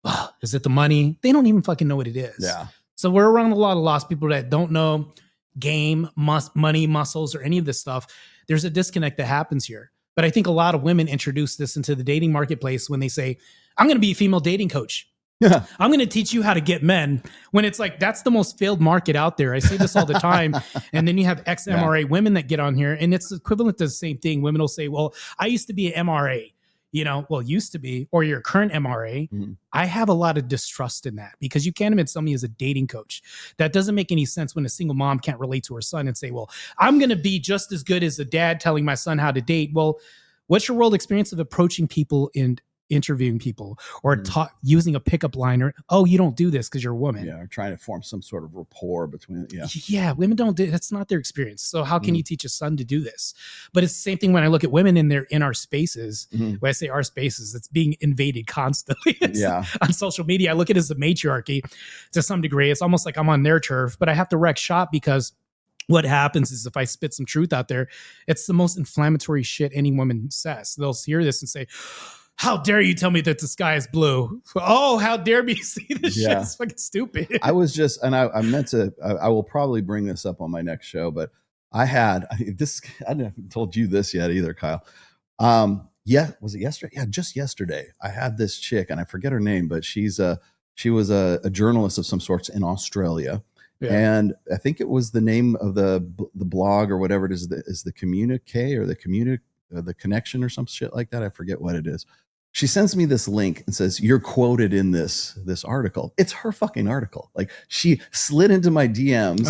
Oh, is it the money? They don't even fucking know what it is. Yeah. So we're around a lot of lost people that don't know game, money, muscles, or any of this stuff. There's a disconnect that happens here. But I think a lot of women introduce this into the dating marketplace when they say, I'm going to be a female dating coach. Yeah, I'm going to teach you how to get men, when it's like, that's the most failed market out there. I see this all the time. And then you have ex-MRA women that get on here and it's equivalent to the same thing. Women will say, well, I used to be an MRA, used to be, or your current MRA. I have a lot of distrust in that because you can't admit somebody as a dating coach. That doesn't make any sense when a single mom can't relate to her son and say, well, I'm going to be just as good as a dad telling my son how to date. Well, what's your world experience of approaching people and interviewing people or using a pickup line or, oh, you don't do this because you're a woman. Yeah, or trying to form some sort of rapport between women don't do that's not their experience. So how can you teach a son to do this? But it's the same thing when I look at women in our spaces. When I say our spaces, it's being invaded constantly. On social media, I look at it as a matriarchy to some degree. It's almost like I'm on their turf, but I have to wreck shop because what happens is if I spit some truth out there, it's the most inflammatory shit any woman says. They'll hear this and say, how dare you tell me that the sky is blue? Oh, how dare me see this shit? It's fucking stupid. I was just, and I meant to, I will probably bring this up on my next show, but I haven't told you this yet either, Kyle. Was it yesterday? Yeah, just yesterday. I had this chick and I forget her name, but she was a journalist of some sorts in Australia. Yeah. And I think it was the name of the blog or whatever it is the communique or the connection or some shit like that. I forget what it is. She sends me this link and says, you're quoted in this article. It's her fucking article. Like she slid into my DMs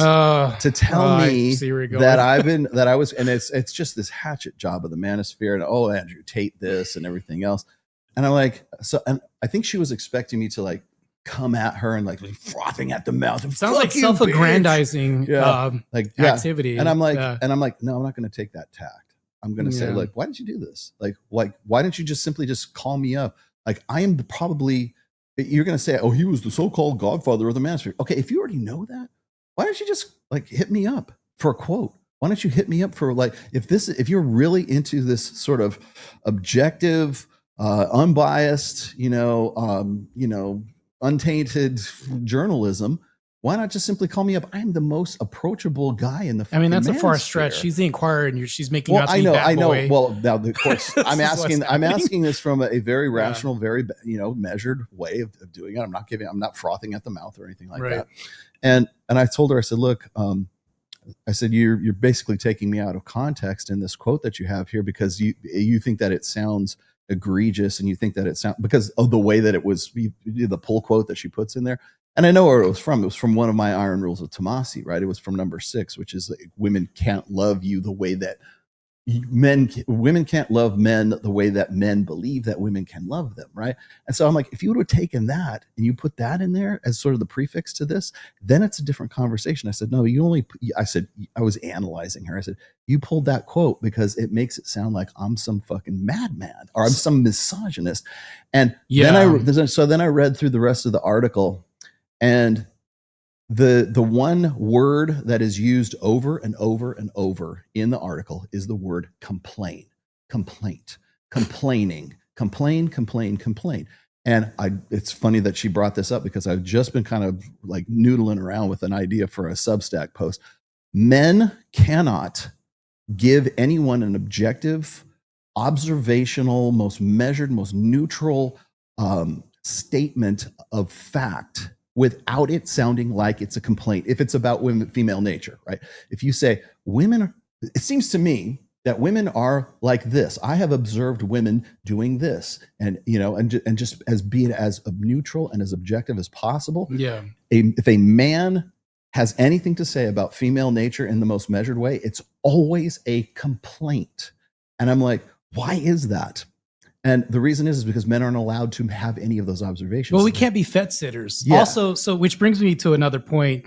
to tell me that I was, and it's just this hatchet job of the Manosphere and Andrew Tate this and everything else. And I'm like, and I think she was expecting me to like come at her and like frothing at the mouth. And sounds like self-aggrandizing activity. And I'm like, no, I'm not going to take that tact. I'm going to say, like, why did you do this? Like, why didn't you just simply just call me up? Like, I am you're going to say, oh, he was the so-called godfather of the Manosphere. Okay, if you already know that, why don't you just like hit me up for a quote? Why don't you hit me up for like, if you're really into this sort of objective, unbiased, untainted journalism, why not just simply call me up? I'm the most approachable guy in the. I mean, that's a far manosphere. stretch. She's the Inquirer, and she's making Well, out to be bad I know. boy. Well, now of course, I'm This is asking what's this from a very rational, very measured way of doing it. I'm not frothing at the mouth or anything like that. And I told her, I said, look, I said, you're basically taking me out of context in this quote that you have here because you think that it sounds egregious and you think that it sounds because of the way that it was the pull quote that she puts in there. And I know where it was from. It was from one of my Iron Rules of Tomassi, right? It was from number 6, which is like, women can't love you the way that women can't love men the way that men believe that women can love them, right? And so I'm like, if you would have taken that and you put that in there as sort of the prefix to this, then it's a different conversation. I said, no, I was analyzing her. I said, you pulled that quote because it makes it sound like I'm some fucking madman or I'm some misogynist. And then I read through the rest of the article, and the one word that is used over and over and over in the article is the word complaint, complaining. And it's funny that she brought this up because I've just been kind of like noodling around with an idea for a Substack post. Men cannot give anyone an objective, observational, most measured, most neutral statement of fact without it sounding like it's a complaint. If it's about women, female nature, right? If you say it seems to me that women are like this. I have observed women doing this, and and just as being as neutral and as objective as possible. Yeah. If a man has anything to say about female nature in the most measured way, it's always a complaint. And I'm like, why is that? And the reason is because men aren't allowed to have any of those observations. Well, we can't be fet sitters. Yeah. Also, so which brings me to another point.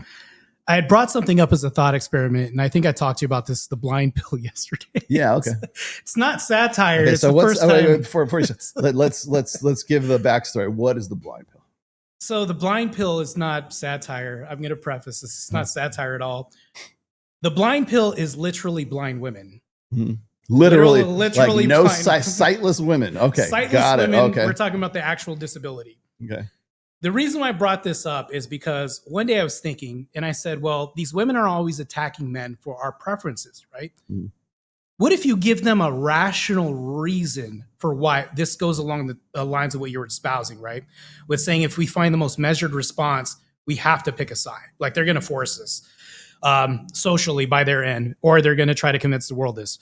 I had brought something up as a thought experiment, and I think I talked to you about this, the blind pill, yesterday. Yeah, okay. It's not satire. Okay, it's so the first time. before let's give the backstory. What is the blind pill? So the blind pill is not satire. I'm going to preface this. It's not satire at all. The blind pill is literally blind women. Mm-hmm. Literally like no blind. sightless women. Okay, sightless got it. women, Okay, we're talking about the actual disability. Okay. The reason why I brought this up is because one day I was thinking, and I said, well, these women are always attacking men for our preferences, right? Mm. What if you give them a rational reason for why? This goes along the lines of what you're espousing, right? With saying if we find the most measured response, we have to pick a side. Like they're going to force us socially by their end, or they're going to try to convince the world this.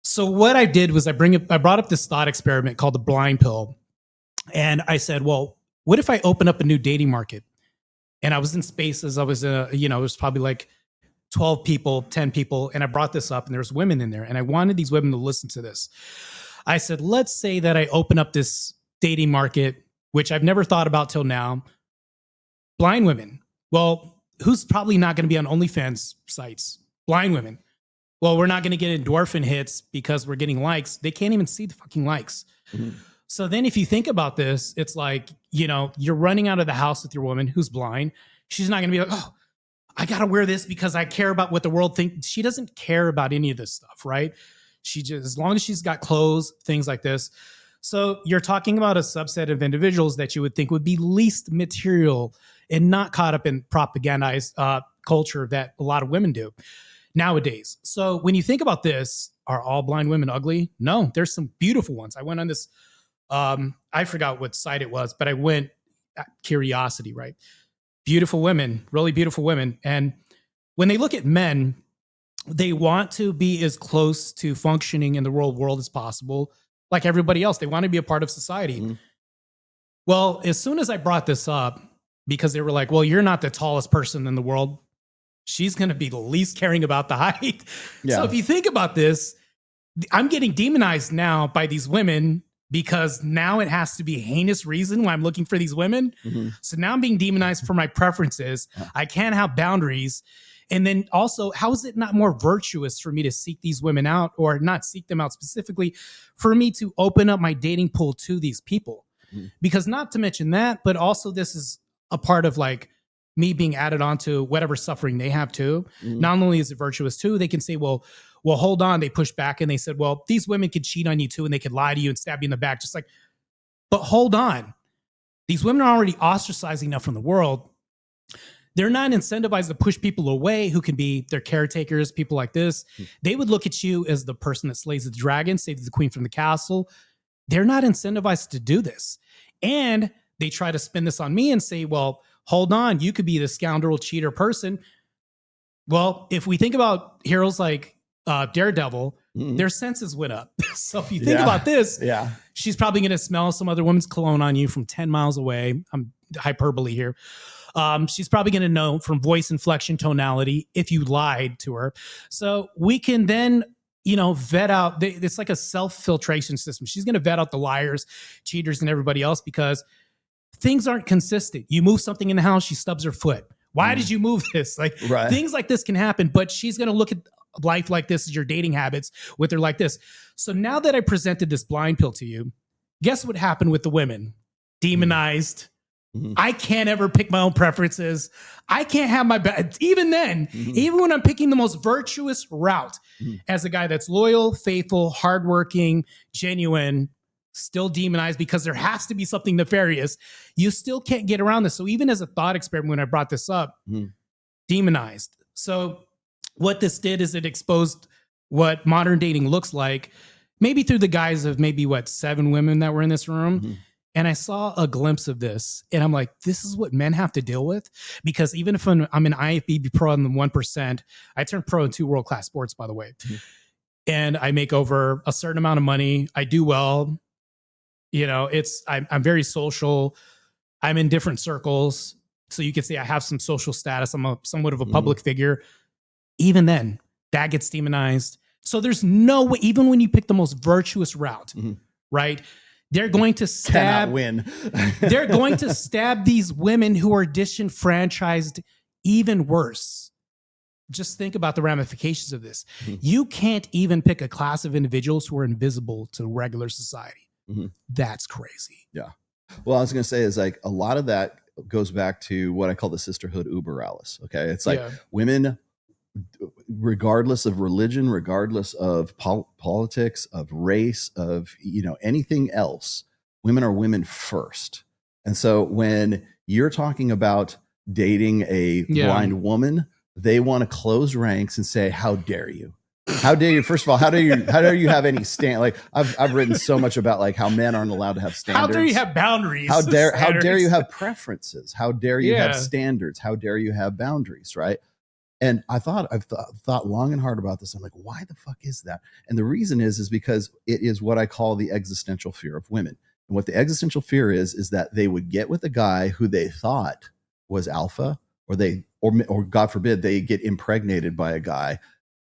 So what I did was I brought up this thought experiment called the blind pill. And I said, well, what if I open up a new dating market? And I was in spaces. I was it was probably like 12 people, 10 people. And I brought this up and there's women in there. And I wanted these women to listen to this. I said, let's say that I open up this dating market, which I've never thought about till now. Blind women. Well, who's probably not going to be on OnlyFans sites? Blind women. Well, we're not going to get endorphin hits because we're getting likes. They can't even see the fucking likes. Mm-hmm. So then if you think about this, it's like, you're running out of the house with your woman who's blind. She's not going to be like, oh, I got to wear this because I care about what the world thinks. She doesn't care about any of this stuff, right? She just, as long as she's got clothes, things like this. So you're talking about a subset of individuals that you would think would be least material and not caught up in propagandized culture that a lot of women do nowadays. So when you think about this, are all blind women ugly? No, there's some beautiful ones. I went on this, I forgot what site it was, but I went at Curiosity, right? Beautiful women, really beautiful women. And when they look at men, they want to be as close to functioning in the real world as possible. Like everybody else, they want to be a part of society. Mm-hmm. Well, as soon as I brought this up, because they were like, well, you're not the tallest person in the world. She's going to be the least caring about the height. Yeah. So if you think about this, I'm getting demonized now by these women because now it has to be a heinous reason why I'm looking for these women. Mm-hmm. So now I'm being demonized for my preferences. I can't have boundaries. And then also, how is it not more virtuous for me to seek these women out, or not seek them out specifically, for me to open up my dating pool to these people? Mm-hmm. Because not to mention that, but also this is a part of like me being added on to whatever suffering they have too. Mm-hmm. Not only is it virtuous too, they can say, well, hold on. They push back and they said, well, these women could cheat on you too, and they could lie to you and stab you in the back. Just like, but hold on. These women are already ostracized enough from the world. they're not incentivized to push people away who can be their caretakers, people like this. They would look at you as the person that slays the dragon, saves the queen from the castle. They're not incentivized to do this. And they try to spin this on me and say, well, hold on, you could be the scoundrel, cheater person. Well, if we think about heroes like Daredevil, their senses went up. So if you think about this, she's probably going to smell some other woman's cologne on you from 10 miles away. I'm hyperbole here. She's probably going to know from voice inflection, tonality, if you lied to her. So we can then, vet out. It's like a self-filtration system. She's going to vet out the liars, cheaters, and everybody else because things aren't consistent. You move something in the house, she stubs her foot. Why did you move this? Things like this can happen, but she's going to look at life like this as your dating habits with her like this. So now that I presented this blind pill to you, guess what happened with the women? Demonized. I can't ever pick my own preferences. I can't have my bad. Even then, even when I'm picking the most virtuous route as a guy that's loyal, faithful, hardworking, genuine, still demonized because there has to be something nefarious. You still can't get around this. So even as a thought experiment, when I brought this up, demonized. So what this did is it exposed what modern dating looks like, maybe through the guise of maybe 7 women that were in this room. And I saw a glimpse of this and I'm like, this is what men have to deal with. Because even if I'm an IFBB pro in the 1%, I turned pro in 2 world-class sports, by the way. And I make over a certain amount of money. I do well. I'm very social. I'm in different circles. So you could say I have some social status. I'm somewhat of a public figure. Even then, that gets demonized. So there's no way, even when you pick the most virtuous route, right? They're going to stab. They're going to stab these women who are disenfranchised even worse. Just think about the ramifications of this. You can't even pick a class of individuals who are invisible to regular society. That's crazy. Yeah. Well, I was going to say is a lot of that goes back to what I call the sisterhood uber alles. Okay. It's women, regardless of religion, regardless of politics, of race, of, anything else, women are women first. And so when you're talking about dating a blind woman, they want to close ranks and say, how dare you? How dare you? First of all, how dare you have any stand? I've written so much about how men aren't allowed to have standards. How dare you have boundaries? How dare you have preferences? How dare you have standards? How dare you have boundaries? Right. And I've thought long and hard about this. I'm like, why the fuck is that? And the reason is because it is what I call the existential fear of women. And what the existential fear is that they would get with a guy who they thought was alpha, or God forbid, they get impregnated by a guy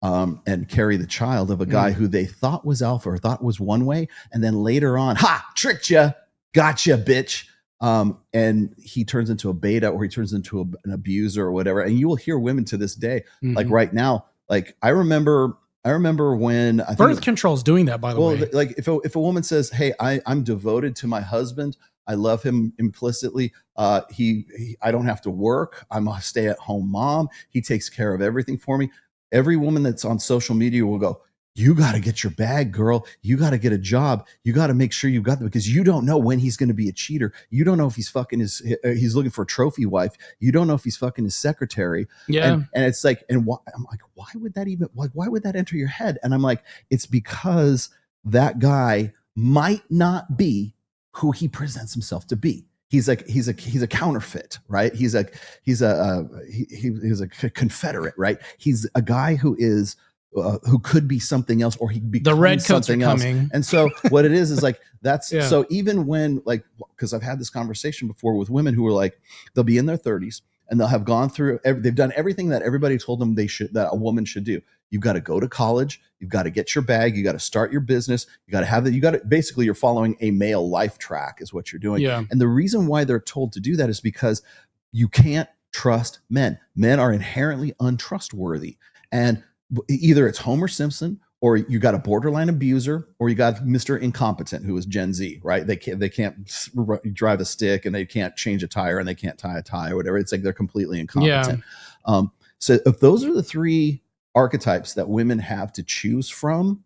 and carry the child of a guy who they thought was alpha or thought was one way. And then later on, tricked you, gotcha, bitch. And he turns into a beta or he turns into an abuser or whatever. And you will hear women to this day, like right now, I remember when I think birth control is doing that, by the way. If a woman says, hey, I'm devoted to my husband, I love him implicitly. I don't have to work. I'm a stay-at-home mom. He takes care of everything for me. Every woman that's on social media will go, you got to get your bag, girl. You got to get a job. You got to make sure you got them because you don't know when he's going to be a cheater. You don't know if he's fucking he's looking for a trophy wife. You don't know if he's fucking his secretary. Yeah. And it's I'm like, why would that enter your head? And I'm like, it's because that guy might not be who he presents himself to be. He's a counterfeit, right? He's a Confederate, right? He's a guy who is who could be something else, or he becomes the red coats something are else. coming. And so what it is that's so even when because I've had this conversation before with women who are they'll be in their 30s and they'll have gone through they've done everything that everybody told them that a woman should do. You've got to go to college. You've got to get your bag. You got to start your business. You got to have that. You got to basically you're following a male life track is what you're doing. Yeah. And the reason why they're told to do that is because you can't trust men. Men are inherently untrustworthy. And either it's Homer Simpson or you got a borderline abuser or you got Mr. Incompetent who is Gen Z, right? They can't drive a stick and they can't change a tire and they can't tie a tie or whatever. It's they're completely incompetent. Yeah. So if those are the 3 archetypes that women have to choose from,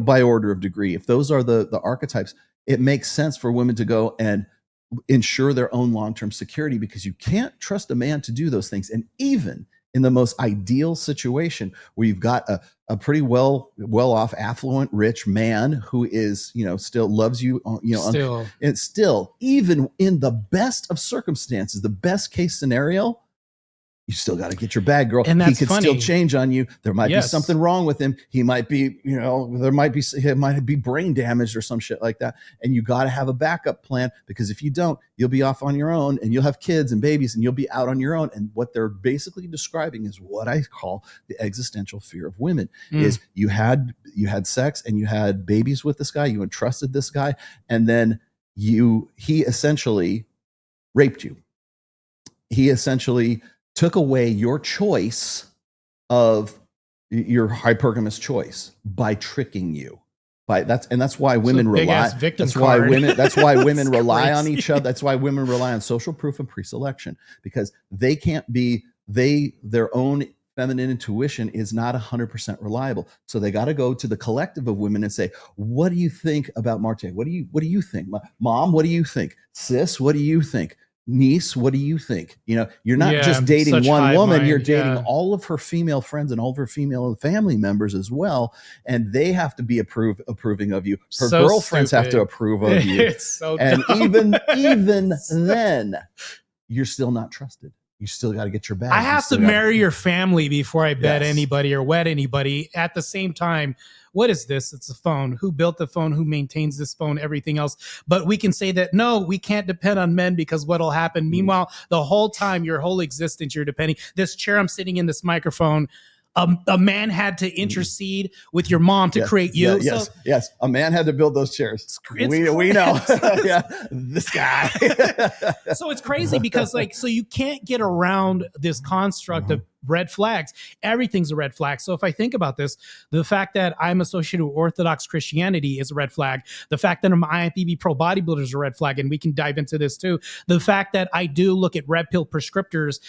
by order of degree, if those are the archetypes, it makes sense for women to go and ensure their own long-term security, because you can't trust a man to do those things. And even in the most ideal situation where you've got a pretty well-off, affluent, rich man who is, still loves you, Still. and still, even in the best of circumstances, the best case scenario, you still got to get your bag, girl. And that's he could funny. still change on you. There might be Yes. something wrong with him. He might be, he might be brain damaged or some shit like that. And you got to have a backup plan, because if you don't, you'll be off on your own, and you'll have kids and babies, and you'll be out on your own. And what they're basically describing is what I call the existential fear of women. Is you had sex and you had babies with this guy, you entrusted this guy, and then he essentially raped you. He essentially took away your choice of your hypergamous choice by tricking you. That's why women rely. That's why women rely on each other. That's why women rely on social proof and pre-selection, because they can't be their own feminine intuition is not 100% reliable. So they got to go to the collective of women and say, "What do you think about Martae? What do you think, Mom? What do you think, Sis? What do you think? Niece, what do you think?" You're not just dating one woman, you're dating all of her female friends and all of her female family members as well. And they have to be approving of you. Her girlfriends have to approve of you. It's so and dumb. even then, you're still not trusted. You still got to get your bag. I have to marry your family before I bet Yes. anybody or wed anybody. At the same time, what is this? It's a phone. Who built the phone? Who maintains this phone? Everything else. But we can say that, no, we can't depend on men, because what'll happen? Meanwhile, the whole time, your whole existence, you're depending. This chair I'm sitting in, this microphone, a man had to intercede with your mom to create you. Yes. A man had to build those chairs. We know. Yeah, this guy. So it's crazy because so you can't get around this construct of red flags. Everything's a red flag. So if I think about this, the fact that I'm associated with Orthodox Christianity is a red flag. The fact that I'm IFBB pro bodybuilder is a red flag. And we can dive into this too. The fact that I do look at red pill prescriptors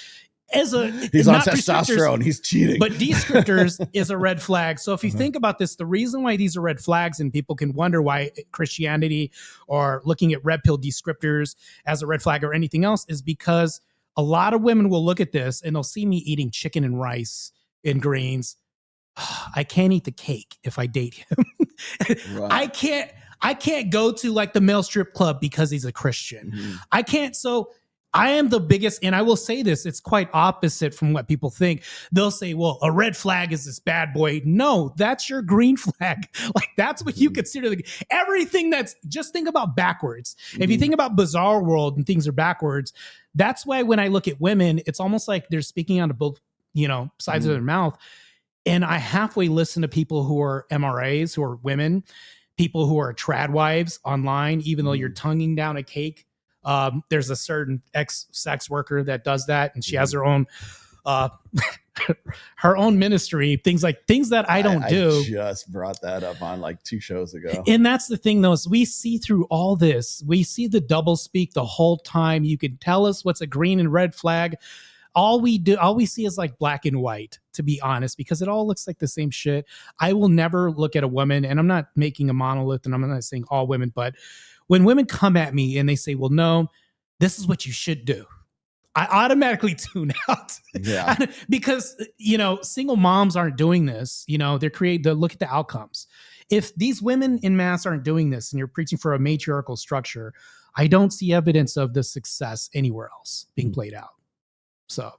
he's on testosterone. He's cheating. But descriptors is a red flag. So if you think about this, the reason why these are red flags, and people can wonder why Christianity or looking at red pill descriptors as a red flag or anything else, is because a lot of women will look at this and they'll see me eating chicken and rice and greens. I can't eat the cake if I date him. Right. I can't go to like the male strip club because he's a Christian. I can't. So I am the biggest, and I will say this, it's quite opposite from what people think. They'll say, well, a red flag is this bad boy. No, that's your green flag. Like, that's what you consider everything just think about backwards. If you think about Bizarre World and things are backwards, that's why when I look at women, it's almost like they're speaking out of both, sides of their mouth. And I halfway listen to people who are MRAs, who are women, people who are trad wives online, even though you're tonguing down a cake. There's a certain ex-sex worker that does that, and she has her own ministry, things that I don't do. I just brought that up on like 2 shows ago. And that's the thing, though, is we see through all this. We see the double speak the whole time. You can tell us what's a green and red flag. All we see is like black and white, to be honest, because it all looks like the same shit. I will never look at a woman, and I'm not making a monolith, and I'm not saying all women, but when women come at me and they say, well, no, this is what you should do, I automatically tune out. Yeah. Because, single moms aren't doing this. They're look at the outcomes. If these women in mass aren't doing this and you're preaching for a matriarchal structure, I don't see evidence of the success anywhere else being played out. So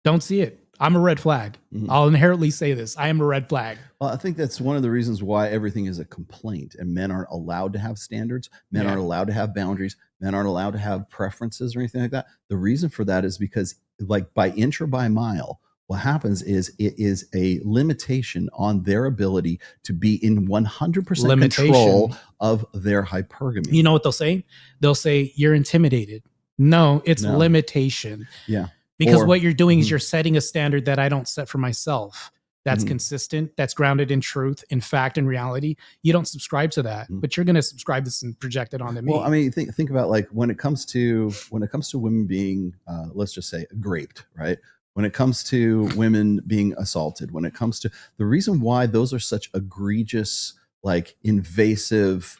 don't see it. I'm a red flag. I'll inherently say this. I am a red flag. Well, I think that's one of the reasons why everything is a complaint, and men aren't allowed to have standards. Men aren't allowed to have boundaries. Men aren't allowed to have preferences or anything like that. The reason for that is because, like, by inch or by mile, what happens is it is a limitation on their ability to be in 100% control of their hypergamy. You know what they'll say? They'll say, you're intimidated. No, it's limitation. Yeah. Because what you're doing is you're setting a standard that I don't set for myself. That's consistent. That's grounded in truth, in fact, in reality. You don't subscribe to that, but you're going to subscribe this and project it onto me. Well, I mean, think about like when it comes to women being, let's just say, raped, right? When it comes to women being assaulted, when it comes to the reason why those are such egregious, like invasive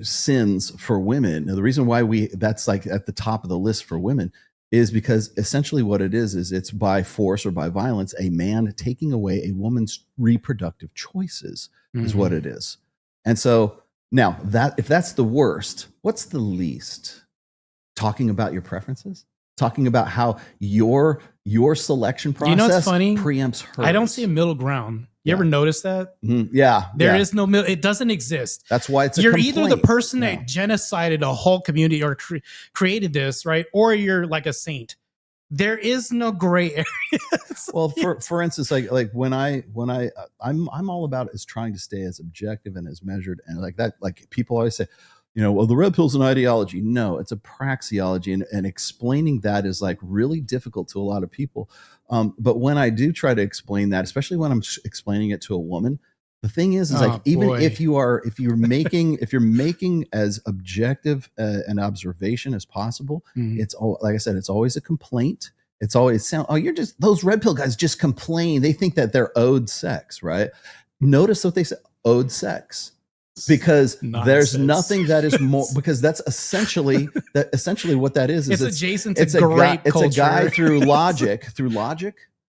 sins for women. Now, the reason why that's like at the top of the list for women is because essentially what it is it's by force or by violence, a man taking away a woman's reproductive choices is what it is. And so now that if that's the worst, what's the least? Talking about your preferences, talking about how your selection process You know what's funny? preempts hers. I don't see a middle ground. You ever notice that? Yeah. There is no middle. It doesn't exist. That's why it's You're either the person Yeah. that genocided a whole community or created this, right? Or you're like a saint. There is no gray area. Well, for instance, like when I'm all about is trying to stay as objective and as measured and like that. Like people always say, well, the red pill's an ideology. No, it's a praxeology, and explaining that is like really difficult to a lot of people. But when I do try to explain that, especially when I'm explaining it to a woman, the thing is like even if you're making as objective an observation as possible, it's all, like I said, it's always a complaint. It's always you're just, those red pill guys just complain. They think that they're owed sex, right? Notice what they say, owed sex. Because Nonsense. There's nothing that is more, because that's essentially what that is. It's adjacent to grape culture. It's a guy through logic,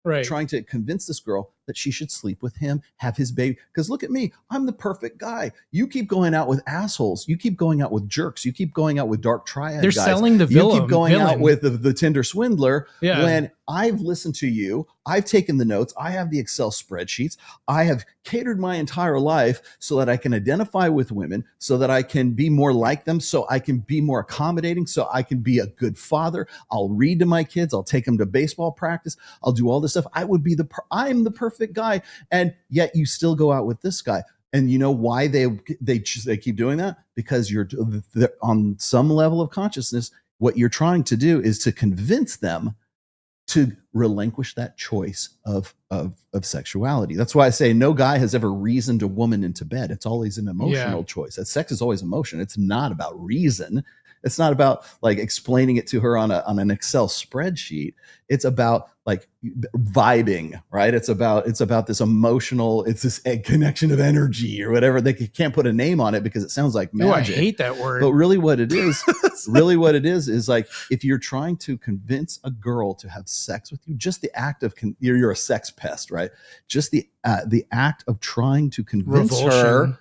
right, trying to convince this girl that she should sleep with him, have his baby. Because look at me, I'm the perfect guy. You keep going out with assholes. You keep going out with jerks. You keep going out with dark triad They're guys. selling the villain. You keep going out with the Tinder swindler. Yeah. When I've listened to you, I've taken the notes. I have the Excel spreadsheets. I have catered my entire life so that I can identify with women, so that I can be more like them, so I can be more accommodating, so I can be a good father. I'll read to my kids. I'll take them to baseball practice. I'll do all this stuff. I'm the perfect guy. And yet you still go out with this guy. And you know why they keep doing that? Because you're on some level of consciousness. What you're trying to do is to convince them to relinquish that choice of sexuality. That's why I say no guy has ever reasoned a woman into bed. It's always an emotional choice. That sex is always emotion. It's not about reason. It's not about like explaining it to her on an Excel spreadsheet. It's about like vibing, right? It's about this emotional, it's this connection of energy or whatever. They can't put a name on it because it sounds like magic. I hate that word. But really what it is like if you're trying to convince a girl to have sex with you, just the act of, you're a sex pest, right? Just the act of trying to convince her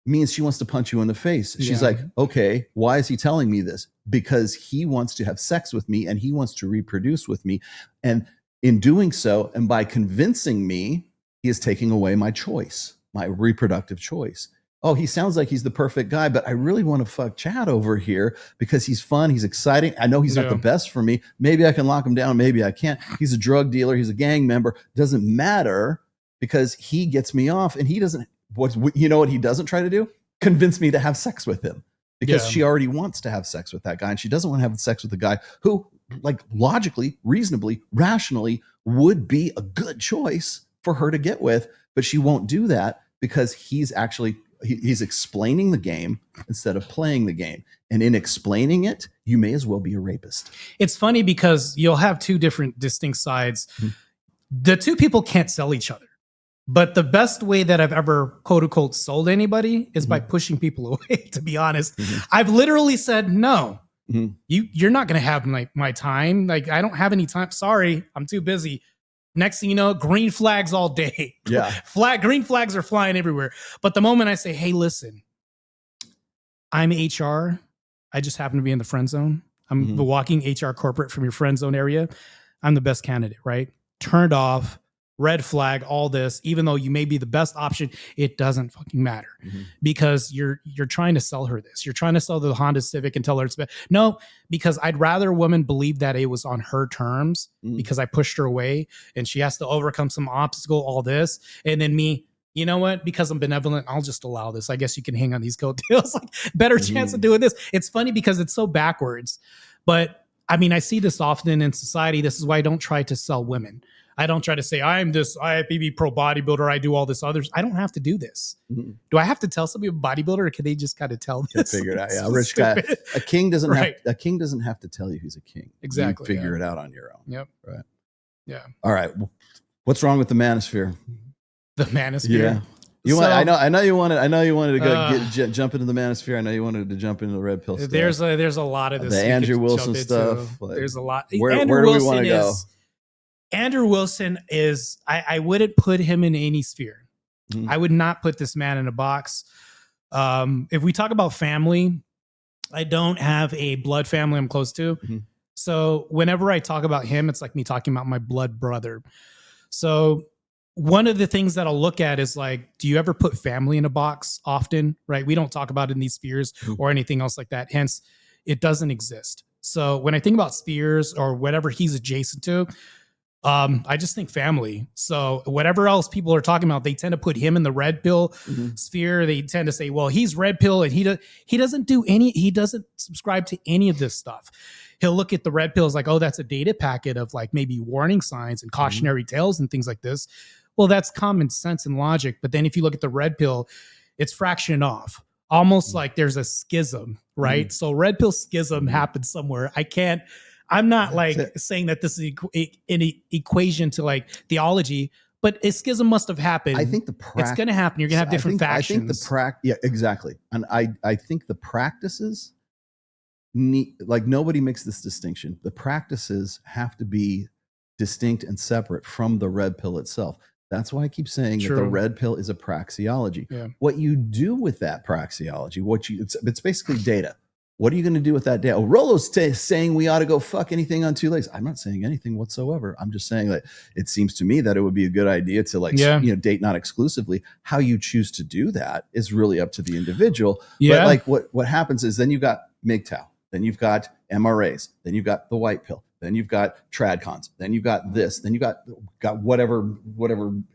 means she wants to punch you in the face. She's like, okay, why is he telling me this? Because he wants to have sex with me and he wants to reproduce with me. And in doing so, and by convincing me, he is taking away my choice, my reproductive choice. Oh, he sounds like he's the perfect guy, but I really want to fuck Chad over here because he's fun. He's exciting. I know he's not the best for me. Maybe I can lock him down. Maybe I can't. He's a drug dealer. He's a gang member. Doesn't matter because he gets me off and he doesn't. You know what he doesn't try to do? Convince me to have sex with him because she already wants to have sex with that guy and she doesn't want to have sex with a guy who, like, logically, reasonably, rationally would be a good choice for her to get with, but she won't do that because he's explaining the game instead of playing the game. And in explaining it, you may as well be a rapist. It's funny because you'll have two different distinct sides. The two people can't sell each other. But the best way that I've ever, quote unquote, sold anybody is by pushing people away, to be honest. I've literally said, no, you're not going to have my time. Like, I don't have any time. Sorry, I'm too busy. Next thing you know, green flags all day. Yeah. Green flags are flying everywhere. But the moment I say, hey, listen, I'm HR. I just happen to be in the friend zone. I'm the walking HR corporate from your friend zone area. I'm the best candidate, right? Turned off. Red flag, all this, even though you may be the best option, it doesn't fucking matter because you're trying to sell her this. You're trying to sell the Honda Civic and tell her it's bad. No, because I'd rather a woman believe that it was on her terms because I pushed her away and she has to overcome some obstacle, all this. And then me, you know what? Because I'm benevolent, I'll just allow this. I guess you can hang on these coattails. Like, better chance of doing this. It's funny because it's so backwards. But I mean, I see this often in society. This is why I don't try to sell women. I don't try to say I'm this IFBB pro bodybuilder. I do all this others. I don't have to do this. Do I have to tell somebody a bodybuilder, or can they just kind of tell this? Figure it out. Yeah, rich guy. A king doesn't have to tell you he's a king. Exactly. You figure it out on your own. Yep. Right. Yeah. All right. What's wrong with the Manosphere? The Manosphere. Yeah. You want? So- I know you wanted. I know you wanted to go jump into the Manosphere. I know you wanted to jump into the red pill stuff. There's a lot of this. The we Andrew could Wilson jump into. stuff. Like, There's a lot. where Andrew do we Wilson want to go? Andrew Wilson is. I wouldn't put him in any sphere. Mhm. I would not put this man in a box. If we talk about family, I don't have a blood family I'm close to. Mhm. So whenever I talk about him, it's like me talking about my blood brother. So one of the things that I'll look at is like, do you ever put family in a box often? Right? We don't talk about it in these spheres or anything else like that. Hence, it doesn't exist. So when I think about spheres or whatever he's adjacent to, I just think family. So whatever else people are talking about, they tend to put him in the red pill sphere. They tend to say, well, he's red pill and he doesn't subscribe to any of this stuff. He'll look at the red pills like, oh, that's a data packet of like maybe warning signs and cautionary tales and things like this. Well, that's common sense and logic. But then if you look at the red pill, it's fractioned off. Almost like there's a schism, right? So red pill schism happens somewhere. I'm not like saying that this is an equation to like theology, but a schism must have happened. I think it's going to happen. You're going to have different factions. I think yeah, exactly. And I think the practices need, like, nobody makes this distinction. The practices have to be distinct and separate from the red pill itself. That's why I keep saying that the red pill is a praxeology. Yeah. What you do with that praxeology, it's basically data. What are you going to do with that data? Oh, Rollo's saying we ought to go fuck anything on two legs. I'm not saying anything whatsoever. I'm just saying that it seems to me that it would be a good idea to date not exclusively. How you choose to do that is really up to the individual. Yeah. But like what happens is then you've got MGTOW, then you've got MRAs, then you've got the white pill, then you've got tradcons, then you've got this, then you got whatever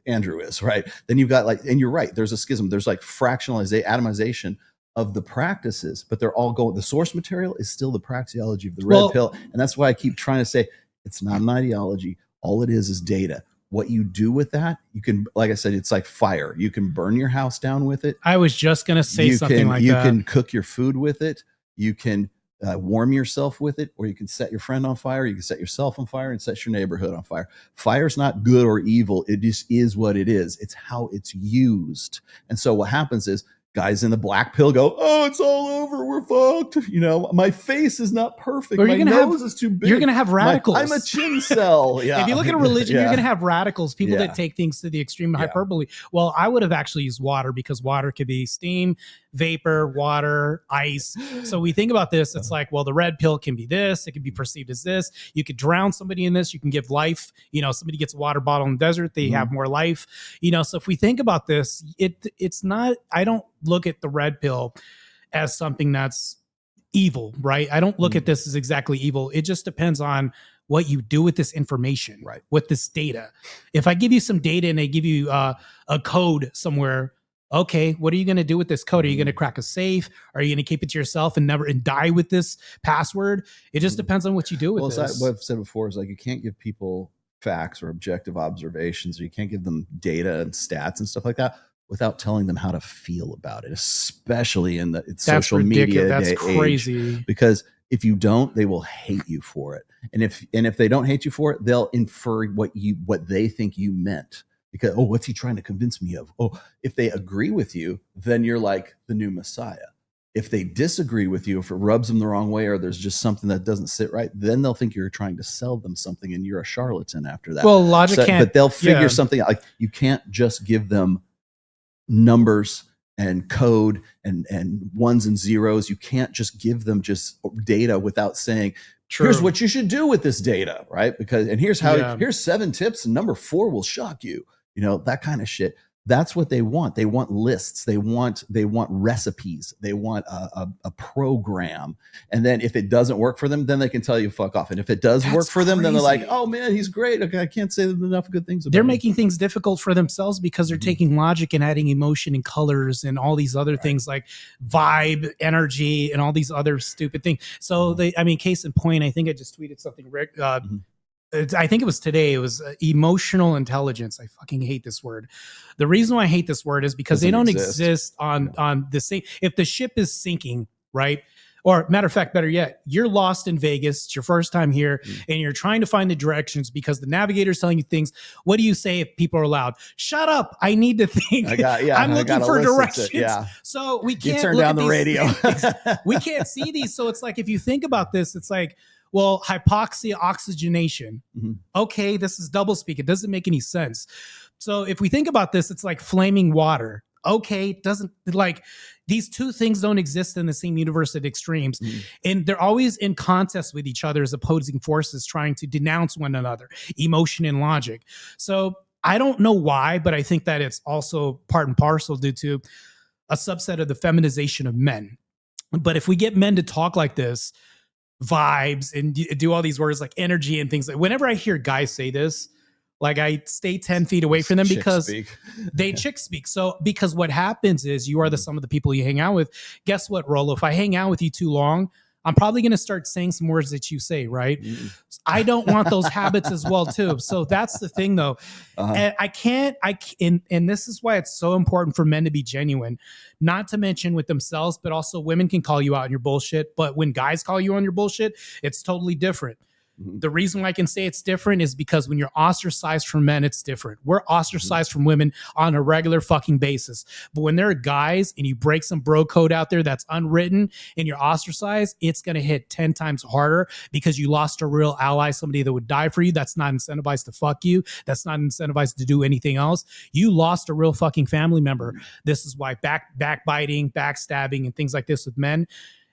Andrew is, right? Then you've got like, and you're right, there's a schism, there's like fractionalization, atomization of the practices, but they're all going, the source material is still the praxeology of the red pill. And that's why I keep trying to say it's not an ideology. All it is data. What you do with that, you can, like I said, it's like fire. You can burn your house down with it. I was just going to say something like that. You can cook your food with it. You can warm yourself with it, or you can set your friend on fire. You can set yourself on fire and set your neighborhood on fire. Fire's not good or evil. It just is what it is. It's how it's used. And so what happens is guys in the black pill go, oh, it's all over. We're fucked. You know, my face is not perfect. My nose is too big. You're going to have radicals. I'm a chin cell. Yeah. If you look at a religion, you're going to have radicals, people that take things to the extreme hyperbole. Well, I would have actually used water because water could be steam, vapor, water, ice. So we think about this. It's like, well, the red pill can be this. It can be perceived as this. You could drown somebody in this. You can give life. You know, somebody gets a water bottle in the desert. They have more life. You know, so if we think about this, it's not, I don't look at the red pill as something that's evil, right? I don't look at this as exactly evil. It just depends on what you do with this information, right? With this data. If I give you some data and they give you a code somewhere, okay, what are you going to do with this code? Are you going to crack a safe? Are you going to keep it to yourself and die with this password? It just depends on what you do with this. What I've said before is like, you can't give people facts or objective observations, or you can't give them data and stats and stuff like that without telling them how to feel about it, especially in the social media. That's crazy. Age. Because if you don't, they will hate you for it. And if they don't hate you for it, they'll infer what they think you meant. Because, oh, what's he trying to convince me of? Oh, if they agree with you, then you're like the new Messiah. If they disagree with you, if it rubs them the wrong way, or there's just something that doesn't sit right, then they'll think you're trying to sell them something and you're a charlatan after that. Well, logic can't. But they'll figure something out. Like, you can't just give them numbers and code and ones and zeros. You can't just give them just data without saying, here's what you should do with this data, right? Because, and here's how, here's 7 tips and number 4 will shock you. You know, that kind of shit. That's what they want. They want lists. They want recipes. They want a program. And then if it doesn't work for them, then they can tell you fuck off. And if it does work for them, then they're like, oh man, he's great. Okay, I can't say enough good things about him. They're making things difficult for themselves because they're taking logic and adding emotion and colors and all these other things like vibe, energy, and all these other stupid things. So case in point, I think I just tweeted something, Rick. I think it was today. It was emotional intelligence. I fucking hate this word. The reason why I hate this word is because they don't exist on the same. If the ship is sinking, right, Or matter of fact, better yet, you're lost in Vegas. It's your first time here and you're trying to find the directions because the navigator's telling you things. What do you say if people are loud? Shut up. I need to think. I'm looking for directions. So we can't turn down the radio. We can't see these. So it's like, if you think about this, it's like, well, hypoxia, oxygenation. Okay, this is doublespeak. It doesn't make any sense. So if we think about this, it's like flaming water. Okay, doesn't, like, these two things don't exist in the same universe at extremes. And they're always in contest with each other as opposing forces trying to denounce one another, emotion and logic. So I don't know why, but I think that it's also part and parcel due to a subset of the feminization of men. But if we get men to talk like this, vibes, and do all these words like energy and things, like whenever I hear guys say this, like I stay 10 feet away from them because they chick speak. So because what happens is you are the sum of the people you hang out with. Guess what, Rollo? If I hang out with you too long, I'm probably going to start saying some words that you say, right? I don't want those habits as well too. So that's the thing though. And and this is why it's so important for men to be genuine, not to mention with themselves, but also women can call you out on your bullshit. But when guys call you on your bullshit, it's totally different. The reason why I can say it's different is because when you're ostracized from men, it's different. We're ostracized from women on a regular fucking basis. But when there are guys and you break some bro code out there that's unwritten and you're ostracized, it's going to hit 10 times harder because you lost a real ally, somebody that would die for you. That's not incentivized to fuck you. That's not incentivized to do anything else. You lost a real fucking family member. This is why backbiting, backstabbing, and things like this with men,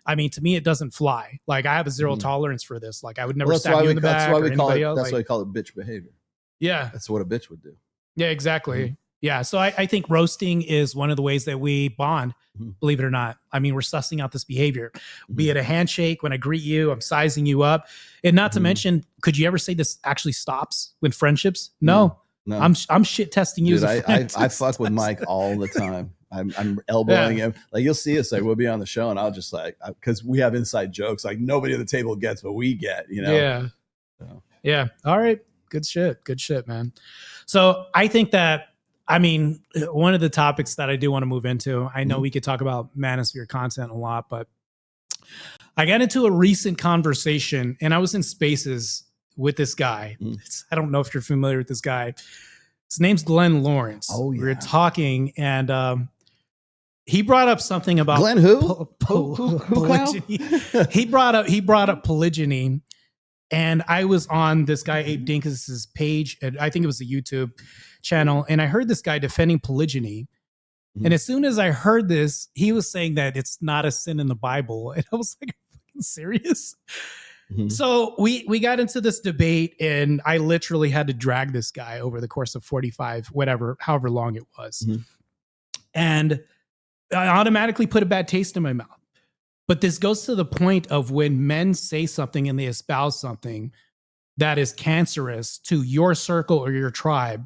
I mean, to me, it doesn't fly. Like, I have a zero tolerance for this. Like, I would never stab you in the back. That's why we call it. That's why we call it bitch behavior. Yeah, that's what a bitch would do. Yeah, exactly. Yeah, so I think roasting is one of the ways that we bond. Believe it or not. I mean, we're sussing out this behavior. Be it a handshake, when I greet you, I'm sizing you up, and not to mention, could you ever say this actually stops with friendships? No. I'm shit testing you. Dude, I fuck with Mike all the time. I'm elbowing him. Like, you'll see us, like, we'll be on the show and I'll just like, because we have inside jokes, like nobody at the table gets what we get, you know? Yeah. So. Yeah. All right. Good shit, man. So I think that, I mean, one of the topics that I do want to move into, I know we could talk about Manosphere content a lot, but I got into a recent conversation and I was in Spaces with this guy. I don't know if you're familiar with this guy. His name's Glenn Lawrence. Oh, yeah. We were talking and, he brought up something about Glenn who? Polygyny. He brought up polygyny, and I was on this guy Abe Dinkus's page, and I think it was a YouTube channel, and I heard this guy defending polygyny. And as soon as I heard this, he was saying that it's not a sin in the Bible, and I was like, "Are you fucking serious?" So we got into this debate, and I literally had to drag this guy over the course of 45, however long it was, and I automatically put a bad taste in my mouth. But this goes to the point of when men say something and they espouse something that is cancerous to your circle or your tribe.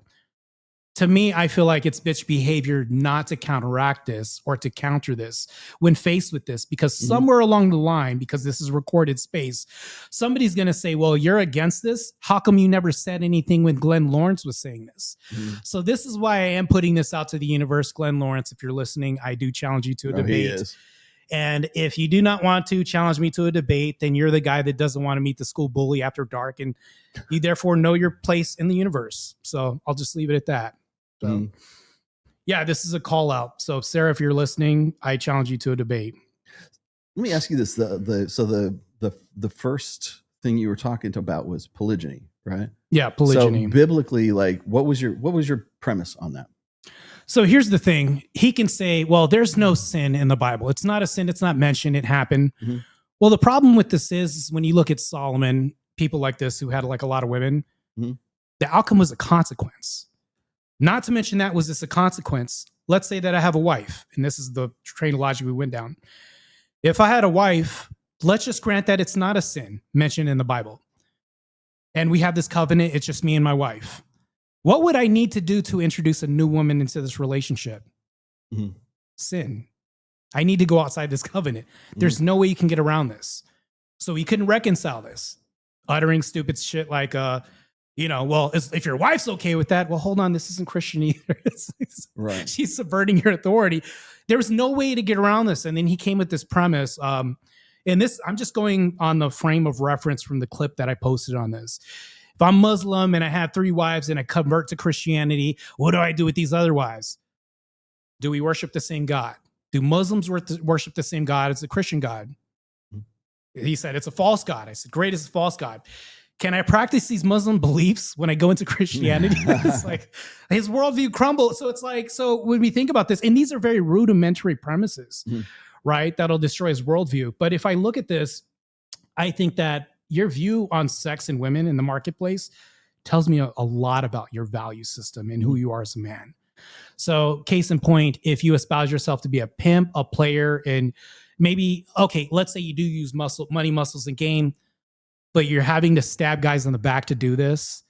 To me, I feel like it's bitch behavior not to counteract this or to counter this when faced with this, because somewhere along the line, because this is recorded space, somebody's going to say, well, you're against this. How come you never said anything when Glenn Lawrence was saying this? So this is why I am putting this out to the universe. Glenn Lawrence, if you're listening, I do challenge you to a debate. He is. And if you do not want to challenge me to a debate, then you're the guy that doesn't want to meet the school bully after dark, and you therefore know your place in the universe. So I'll just leave it at that. So, yeah, this is a call out. So, Sarah, if you're listening, I challenge you to a debate. Let me ask you this: the first thing you were talking about was polygyny, right? Yeah, polygyny. So biblically, like, what was your premise on that? So here's the thing: he can say, "Well, there's no sin in the Bible. It's not a sin. It's not mentioned. It happened." Well, the problem with this is when you look at Solomon, people like this who had like a lot of women, the outcome was a consequence. Not to mention that was this a consequence. Let's say that I have a wife, and this is the train of logic we went down. If I had a wife, let's just grant that it's not a sin mentioned in the Bible. And we have this covenant, it's just me and my wife. What would I need to do to introduce a new woman into this relationship? Sin. I need to go outside this covenant. There's no way you can get around this. So we couldn't reconcile this. Uttering stupid shit like, well, if your wife's okay with that, well, hold on, this isn't Christian either. Right. She's subverting your authority. There was no way to get around this. And then he came with this premise. And this, I'm just going on the frame of reference from the clip that I posted on this. If I'm Muslim and I have 3 wives and I convert to Christianity, what do I do with these other wives? Do we worship the same God? Do Muslims worship the same God as the Christian God? He said, it's a false God. I said, great, it's a false God. Can I practice these Muslim beliefs when I go into Christianity? It's like his worldview crumbles. So it's like, so when we think about this, and these are very rudimentary premises, right? That'll destroy his worldview. But if I look at this, I think that your view on sex and women in the marketplace tells me a lot about your value system and who you are as a man. So case in point, if you espouse yourself to be a pimp, a player, and maybe, okay, let's say you do use money, muscles, and game, but you're having to stab guys in the back to do this.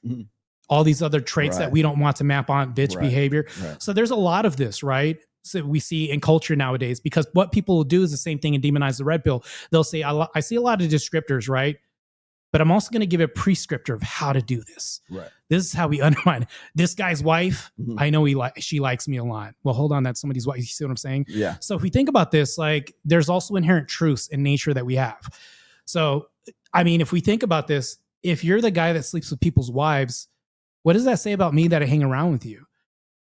All these other traits that we don't want to map on bitch behavior. So there's a lot of this, right? So we see in culture nowadays, because what people will do is the same thing and demonize the red pill. They'll say, I see a lot of descriptors, right? But I'm also going to give a prescriptor of how to do this. Right. This is how we undermine this guy's wife. I know she likes me a lot. Well, hold on, that's somebody's wife. You see what I'm saying? Yeah. So if we think about this, like there's also inherent truths in nature that we have. So, I mean, if we think about this, if you're the guy that sleeps with people's wives, what does that say about me that I hang around with you?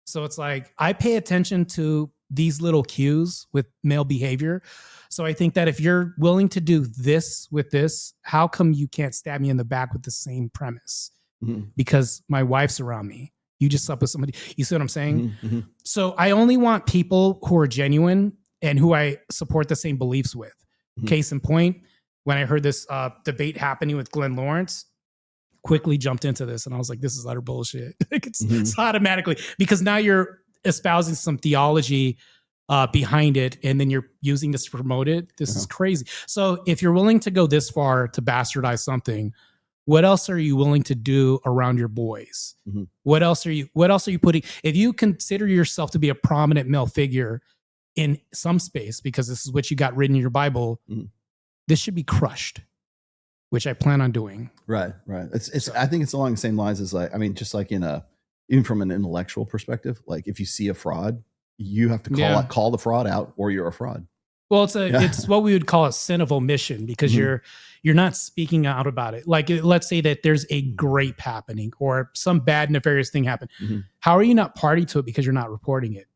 So it's like, I pay attention to these little cues with male behavior. So I think that if you're willing to do this with this, how come you can't stab me in the back with the same premise? Because my wife's around me. You just slept with somebody. You see what I'm saying? So I only want people who are genuine and who I support the same beliefs with. Case in point, when I heard this debate happening with Glenn Lawrence, quickly jumped into this. And I was like, this is utter bullshit. It's automatically, because now you're espousing some theology behind it, and then you're using this to promote it. This is crazy. So if you're willing to go this far to bastardize something, what else are you willing to do around your boys? What else are you putting? If you consider yourself to be a prominent male figure in some space, because this is what you got written in your Bible, this should be crushed, which I plan on doing. Right. It's. I think it's along the same lines as, like, I mean, just like even from an intellectual perspective, like if you see a fraud, you have to call the fraud out, or you're a fraud. Well, it's what we would call a sin of omission, because you're not speaking out about it. Like, let's say that there's a grape happening or some bad nefarious thing happened. How are you not party to it because you're not reporting it?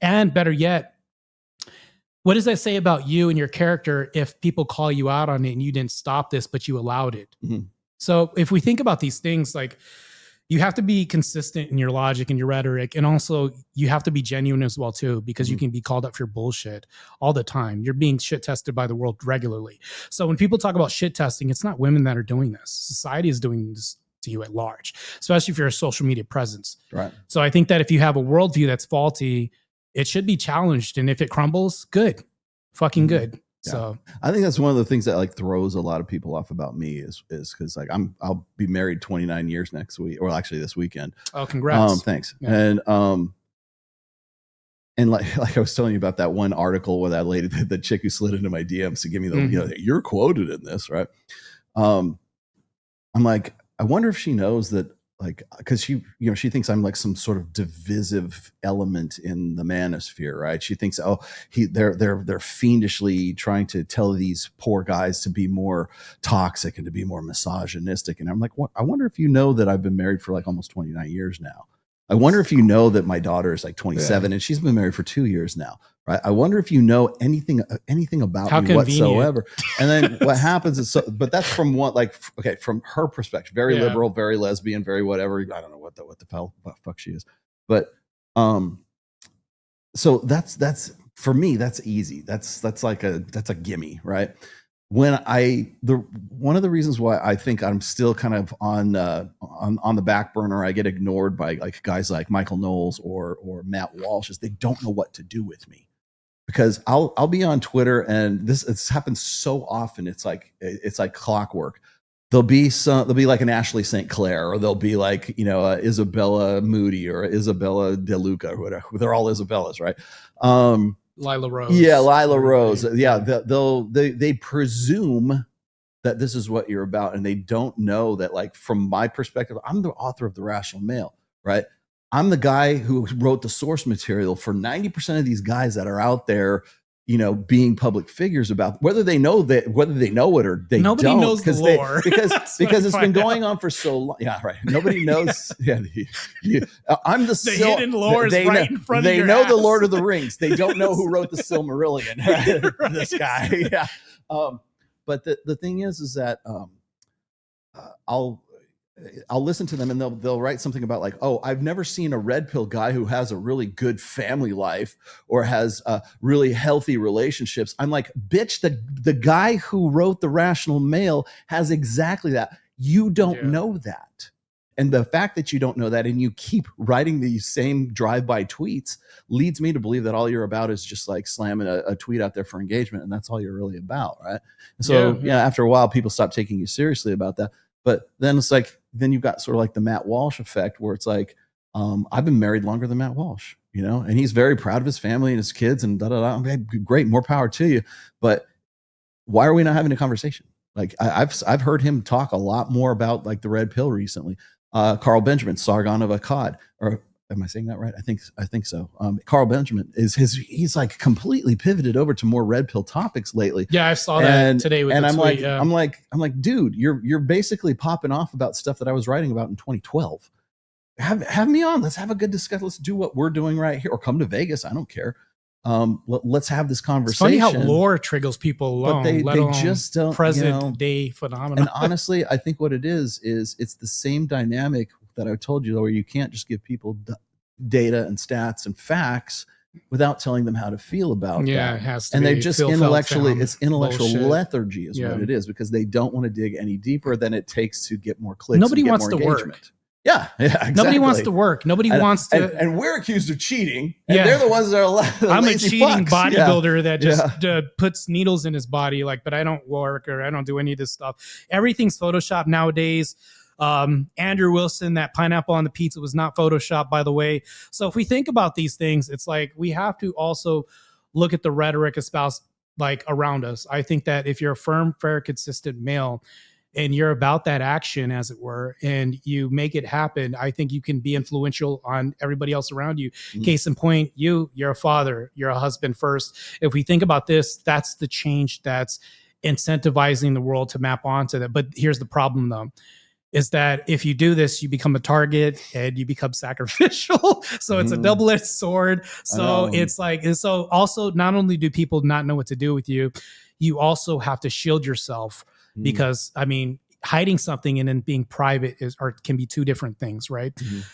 And better yet, what does that say about you and your character if people call you out on it and you didn't stop this, but you allowed it? So if we think about these things, like, you have to be consistent in your logic and your rhetoric. And also you have to be genuine as well too, because you can be called up for your bullshit all the time. You're being shit tested by the world regularly. So when people talk about shit testing, it's not women that are doing this. Society is doing this to you at large, especially if you're a social media presence. Right. So I think that if you have a worldview that's faulty, it should be challenged. And if it crumbles, good, fucking good. Yeah. So I think that's one of the things that like throws a lot of people off about me is because like I'll be married 29 years next week, or actually this weekend. Oh, congrats. Thanks. Yeah. And like I was telling you about that one article where that lady, the chick who slid into my DMs to give me the, you're quoted in this, right? I'm like, I wonder if she knows that, like, because she thinks I'm like some sort of divisive element in the manosphere, right? She thinks, they're fiendishly trying to tell these poor guys to be more toxic and to be more misogynistic. And I'm like, what? I wonder if you know that I've been married for like almost 29 years now. I wonder if you know that my daughter is like 27 and she's been married for 2 years now, right? I wonder if you know anything about me whatsoever. And then what happens is, but that's from what, like, okay, from her perspective, very liberal, very lesbian, very whatever. I don't know what the fuck she is, but so that's for me, that's easy. That's a gimme, right? One of the reasons why I think I'm still kind of on the back burner, I get ignored by like guys like Michael Knowles or Matt Walsh, is they don't know what to do with me, because I'll be on Twitter, and it's happened so often. It's like clockwork. There'll be like an Ashley St. Clair, or there'll be like, Isabella Moody or Isabella DeLuca or whatever. They're all Isabellas, right? Lila Rose. Yeah, Lila Rose. Yeah, they presume that this is what you're about, and they don't know that, like, from my perspective, I'm the author of The Rational Male, right? I'm the guy who wrote the source material for 90% of these guys that are out there, being public figures about whether they know it or they Nobody don't. knows the lore. because it's been going out. on for so long. Yeah, right. Nobody knows. Yeah, I'm the hidden lore is right in front of your They know ass. the Lord of the Rings. They don't know who wrote the Silmarillion. Right? Right. This guy. Yeah. But the thing is that I'll listen to them and they'll write something about like, oh, I've never seen a red pill guy who has a really good family life or has really healthy relationships. I'm like, bitch, the guy who wrote The Rational Male has exactly that. You don't know that. And the fact that you don't know that and you keep writing these same drive-by tweets leads me to believe that all you're about is just like slamming a tweet out there for engagement. And that's all you're really about, right? And so, after a while, people stop taking you seriously about that. But then it's like, then you've got sort of like the Matt Walsh effect where it's like, I've been married longer than Matt Walsh, and he's very proud of his family and his kids and da-da-da. Great, more power to you. But why are we not having a conversation? Like I've heard him talk a lot more about like the red pill recently. Carl Benjamin, Sargon of Akkad, or am I saying that right? I think so. Carl Benjamin he's like completely pivoted over to more red pill topics lately. Yeah, I saw that today with and the I'm tweet, like, I'm like, dude, you're basically popping off about stuff that I was writing about in 2012. Have me on. Let's have a good discussion. Let's do what we're doing right here, or come to Vegas. I don't care. Let's have this conversation. It's funny how lore triggers people alone, but they just don't present day phenomena. And honestly, I think what it is it's the same dynamic that I told you, where you can't just give people data and stats and facts without telling them how to feel about that. It has to and be they just intellectually, it's intellectual bullshit. Lethargy is what it is, because they don't want to dig any deeper than it takes to get more clicks. Nobody and get wants more to engagement. work. Yeah, exactly. Nobody wants to work. Nobody wants to. And we're accused of cheating. And they're the ones that are I'm a lazy cheating fucks. bodybuilder that just puts needles in his body, but I don't work or I don't do any of this stuff. Everything's Photoshop nowadays. Andrew Wilson, that pineapple on the pizza was not Photoshop, by the way. So if we think about these things, it's like we have to also look at the rhetoric espoused like around us. I think that if you're a firm, fair, consistent male, and you're about that action, as it were, and you make it happen, I think you can be influential on everybody else around you. Case in point, you're a father, you're a husband first. If we think about this, that's the change that's incentivizing the world to map onto that. But here's the problem, though, is that if you do this, you become a target and you become sacrificial. So it's a double-edged sword. So it's like, and so also not only do people not know what to do with you, you also have to shield yourself. Because I mean, hiding something and then being private can be two different things, right?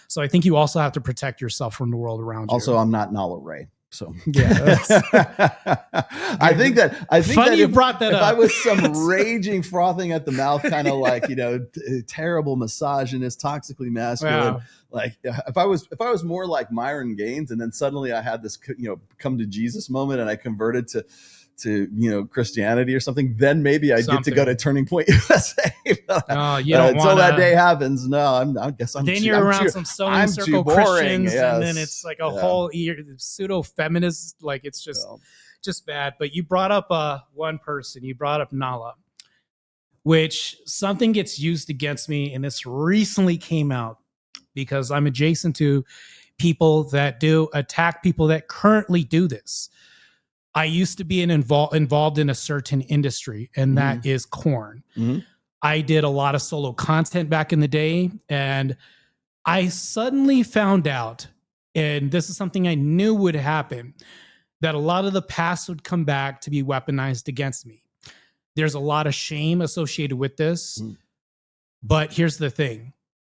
So I think you also have to protect yourself from the world around you. Also, I'm not Nala Ray, so yeah. I think that you brought that if up. I was some raging, frothing at the mouth, kind of like terrible misogynist, toxically masculine. Wow. Like if I was more like Myron Gaines, and then suddenly I had this come to Jesus moment, and I converted to Christianity or something, then maybe I get to go to Turning Point USA. No, you don't until that day happens. No, I guess I'm. Then too, you're I'm around too, some sewing I'm circle too boring. Christians, Yes. and then it's like a whole pseudo feminist. Like it's just bad. But you brought up one person. You brought up Nala, which something gets used against me, and this recently came out because I'm adjacent to people that do attack people that currently do this. I used to be involved in a certain industry, and that is corn. I did a lot of solo content back in the day, and I suddenly found out, and this is something I knew would happen, that a lot of the past would come back to be weaponized against me. There's a lot of shame associated with this, but here's the thing.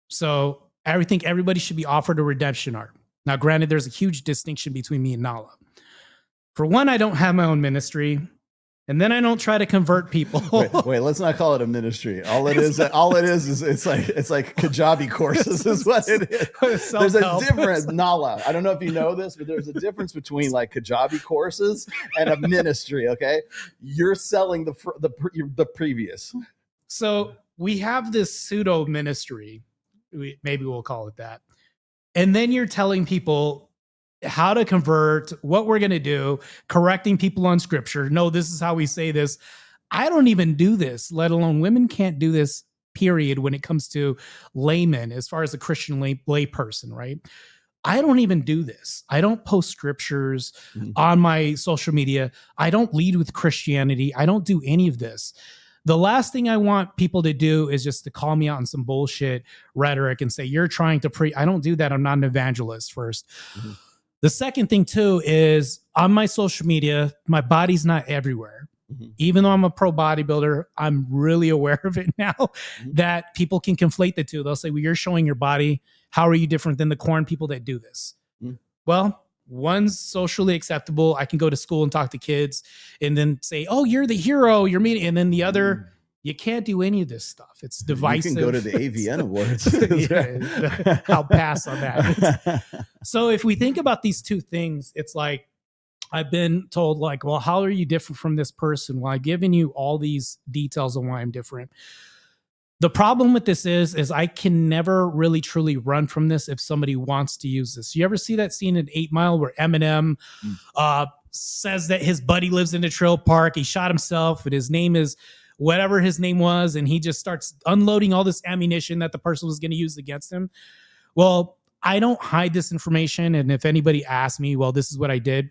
So I think everybody should be offered a redemption arc. Now, granted, there's a huge distinction between me and Nala. For one, I don't have my own ministry, and then I don't try to convert people. wait, let's not call it a ministry. All it is it's like Kajabi courses is what it is. There's a difference, Nala. I don't know if you know this, but there's a difference between like Kajabi courses and a ministry. Okay, you're selling the previous. So we have this pseudo ministry, maybe we'll call it that, and then you're telling people how to convert, what we're going to do, correcting people on scripture. No, this is how we say this. I don't even do this, let alone women can't do this, period, when it comes to laymen, as far as a Christian lay person, right? I don't even do this. I don't post scriptures on my social media. I don't lead with Christianity. I don't do any of this. The last thing I want people to do is just to call me out on some bullshit rhetoric and say, you're trying to I don't do that. I'm not an evangelist first. The second thing too is on my social media, my body's not everywhere. Even though I'm a pro bodybuilder, I'm really aware of it now that people can conflate the two. They'll say, well, you're showing your body. How are you different than the corn people that do this? Well, one's socially acceptable. I can go to school and talk to kids and then say, oh, you're the hero. You're me. And then the other, you can't do any of this stuff. It's divisive. You can go to the AVN Awards. I'll pass on that. So if we think about these two things, it's like, I've been told like, well, how are you different from this person? Well, I've given you all these details on why I'm different. The problem with this is I can never really truly run from this if somebody wants to use this. You ever see that scene in 8 Mile where Eminem says that his buddy lives in a trail park, he shot himself, and his name is whatever his name was, and he just starts unloading all this ammunition that the person was going to use against him? Well, I don't hide this information, and if anybody asks me, well, this is what I did.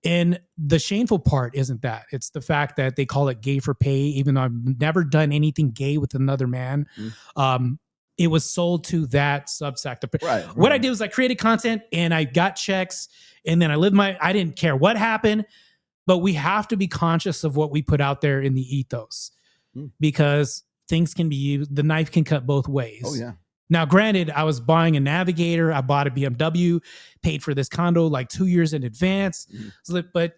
And the shameful part isn't that. It's the fact that they call it gay for pay, even though I've never done anything gay with another man. It was sold to that subsector. Right. What I did was I created content and I got checks, and then I didn't care what happened, but we have to be conscious of what we put out there in the ethos because things can be used. The knife can cut both ways. Oh, yeah. Now, granted, I was buying a Navigator. I bought a BMW, paid for this condo like 2 years in advance. But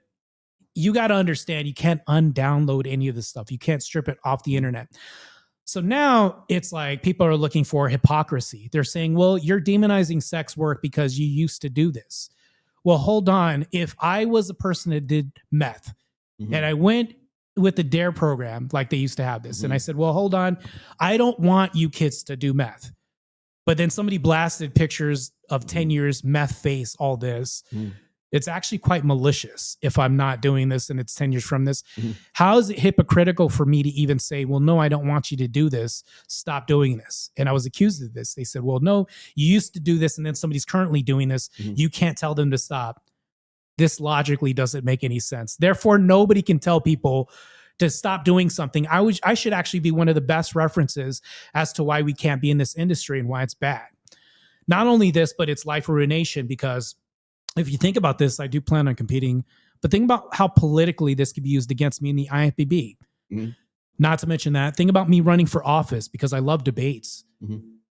you got to understand, you can't undownload any of this stuff. You can't strip it off the internet. So now it's like people are looking for hypocrisy. They're saying, well, you're demonizing sex work because you used to do this. Well, hold on. If I was a person that did meth and I went with the DARE program, like they used to have this, and I said, well, hold on. I don't want you kids to do meth. But then somebody blasted pictures of 10 years, meth face, all this. It's actually quite malicious if I'm not doing this and it's 10 years from this. How is it hypocritical for me to even say, well, no, I don't want you to do this. Stop doing this. And I was accused of this. They said, well, no, you used to do this and then somebody's currently doing this. You can't tell them to stop. This logically doesn't make any sense. Therefore, nobody can tell people to stop doing something. I should actually be one of the best references as to why we can't be in this industry and why it's bad. Not only this, but it's life ruination, because if you think about this, I do plan on competing, but think about how politically this could be used against me in the IFBB. Not to mention that, think about me running for office because I love debates.